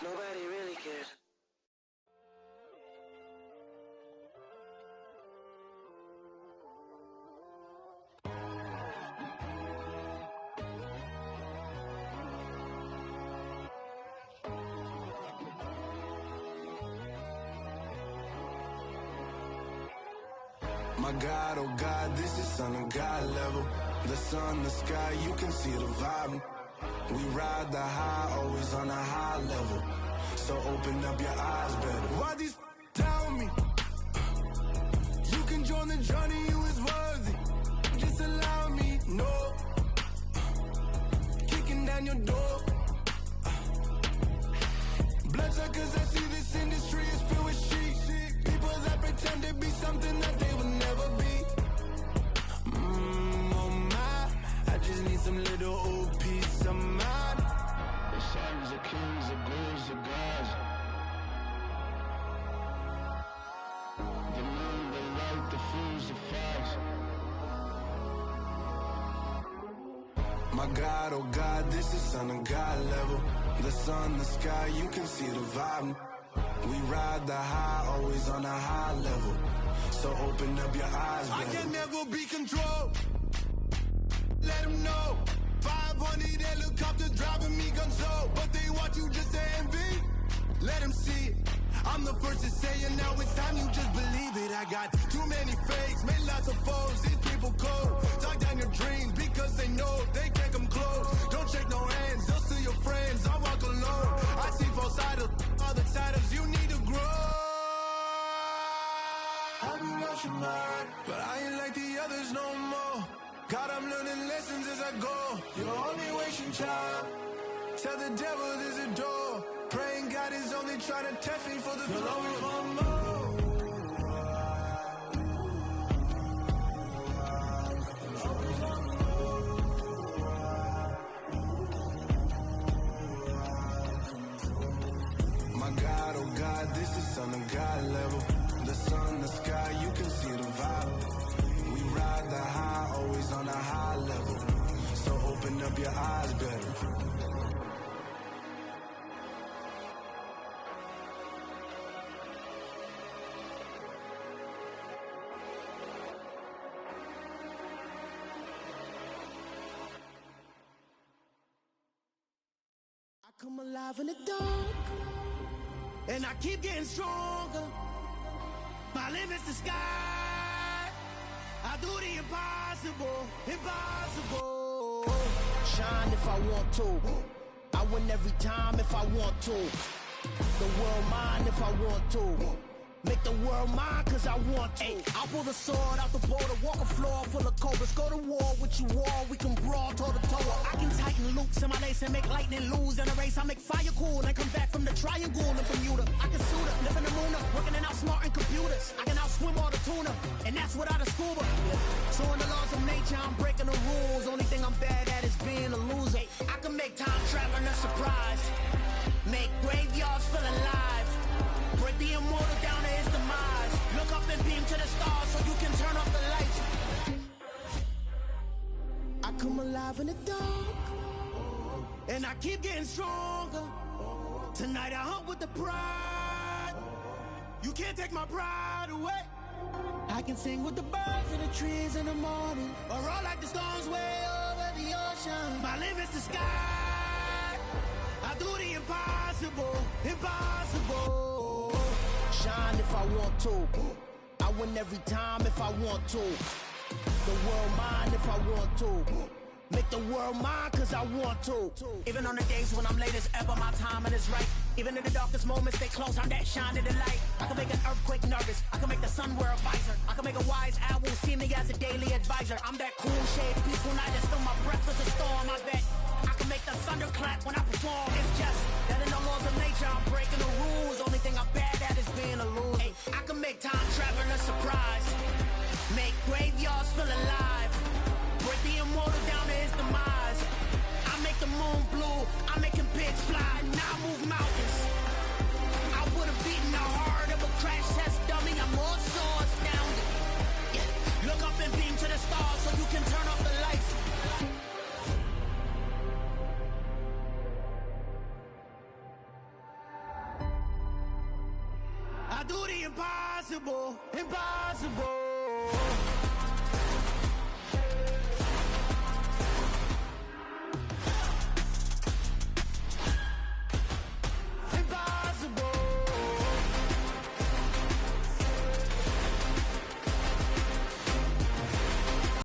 Nobody really cares. My God, oh God, this is Son of God level. The sun, the sky, you can see the vibe. We ride the high, always on a high level. So open up your eyes better. Why these tell me? You can join the journey, you is worthy. Just allow me, no. Kicking down your door. Bloodsuckers, I see this industry is filled with sheep. People that pretend to be something that they will never be. Oh my, I just need some little old peace of mind. The sons of kings, the ghouls, the gods. The moon, the light, the fools, the facts. My God, oh God, this is Son of God level. The sun, the sky, you can see the vibe. We ride the high, always on a high level. So open up your eyes, baby. I can never be controlled. Let them know. 500 helicopters driving me gonzo. But they want you just to envy. Let them see it. I'm the first to say it, now it's time you just believe it. I got too many fakes, made lots of foes. These people cold. Talk down your dreams because they know they can't come close. Don't shake no hands, they'll steal your friends. I walk alone. I see false idols, other titles, you need to grow. Have you lost your mind? But I ain't like the others no more. God, I'm learning lessons as I go. You're only wasting time. Tell the devil there's a door. Praying God is only trying to test me for the glory of more. My God, oh God, this is Son of God level. The sun, the sky, you can see the vibe. We ride the high, always on a high level. So open up your eyes better. I come alive in the dark, and I keep getting stronger. My limit's the sky. I do the impossible, impossible. Shine if I want to. I win every time if I want to. The world mine if I want to. Make the world mine cause I want to. I pull the sword out the border, walk a floor full of cobras. Go to war with you all, we can brawl toe to toe. I can tighten loops in my lace and make lightning lose in a race. I make fire cool and come back from the triangle in Bermuda. I can suit up, live in the moon, working and outsmarting computers. I can outswim all the tuna, and that's without a scuba. So in the laws of nature, I'm breaking the rules. Only thing I'm bad at is being a loser. I can make time traveling a surprise. Make graveyards feel alive. Break the immortal down to his demise. Look up and beam to the stars so you can turn off the lights. come alive in the dark, and I keep getting stronger. Tonight I hunt with the pride. You can't take my pride away. I can sing with the birds and the trees in the morning, or roll like the storms way over the ocean. My limit's the sky. I do the impossible, impossible. Shine if I want to. I win every time if I want to. The world mine if I want to. Make the world mine cause I want to. Even on the days when I'm late as ever, my timing is right. Even in the darkest moments, stay close, I'm that shining the light. I can make an earthquake nervous, I can make the sun wear a visor. I can make a wise owl see me as a daily advisor. I'm that cool shade, peaceful night, and still my breath is a storm. I bet I can make the thunder clap when I perform. It's just that in the laws of nature, I'm breaking the rules. Only thing I'm bad at is being a loser. Hey, I can make time travel a surprise. Make graveyards feel alive. Break the immortal down to his demise. I make the moon blue, I make him pigs fly. Now I move mountains. I would've beaten the heart of a crash test dummy. I'm more so astounded. Yeah. Look up and beam to the stars so you can turn off the lights. I do the impossible, impossible.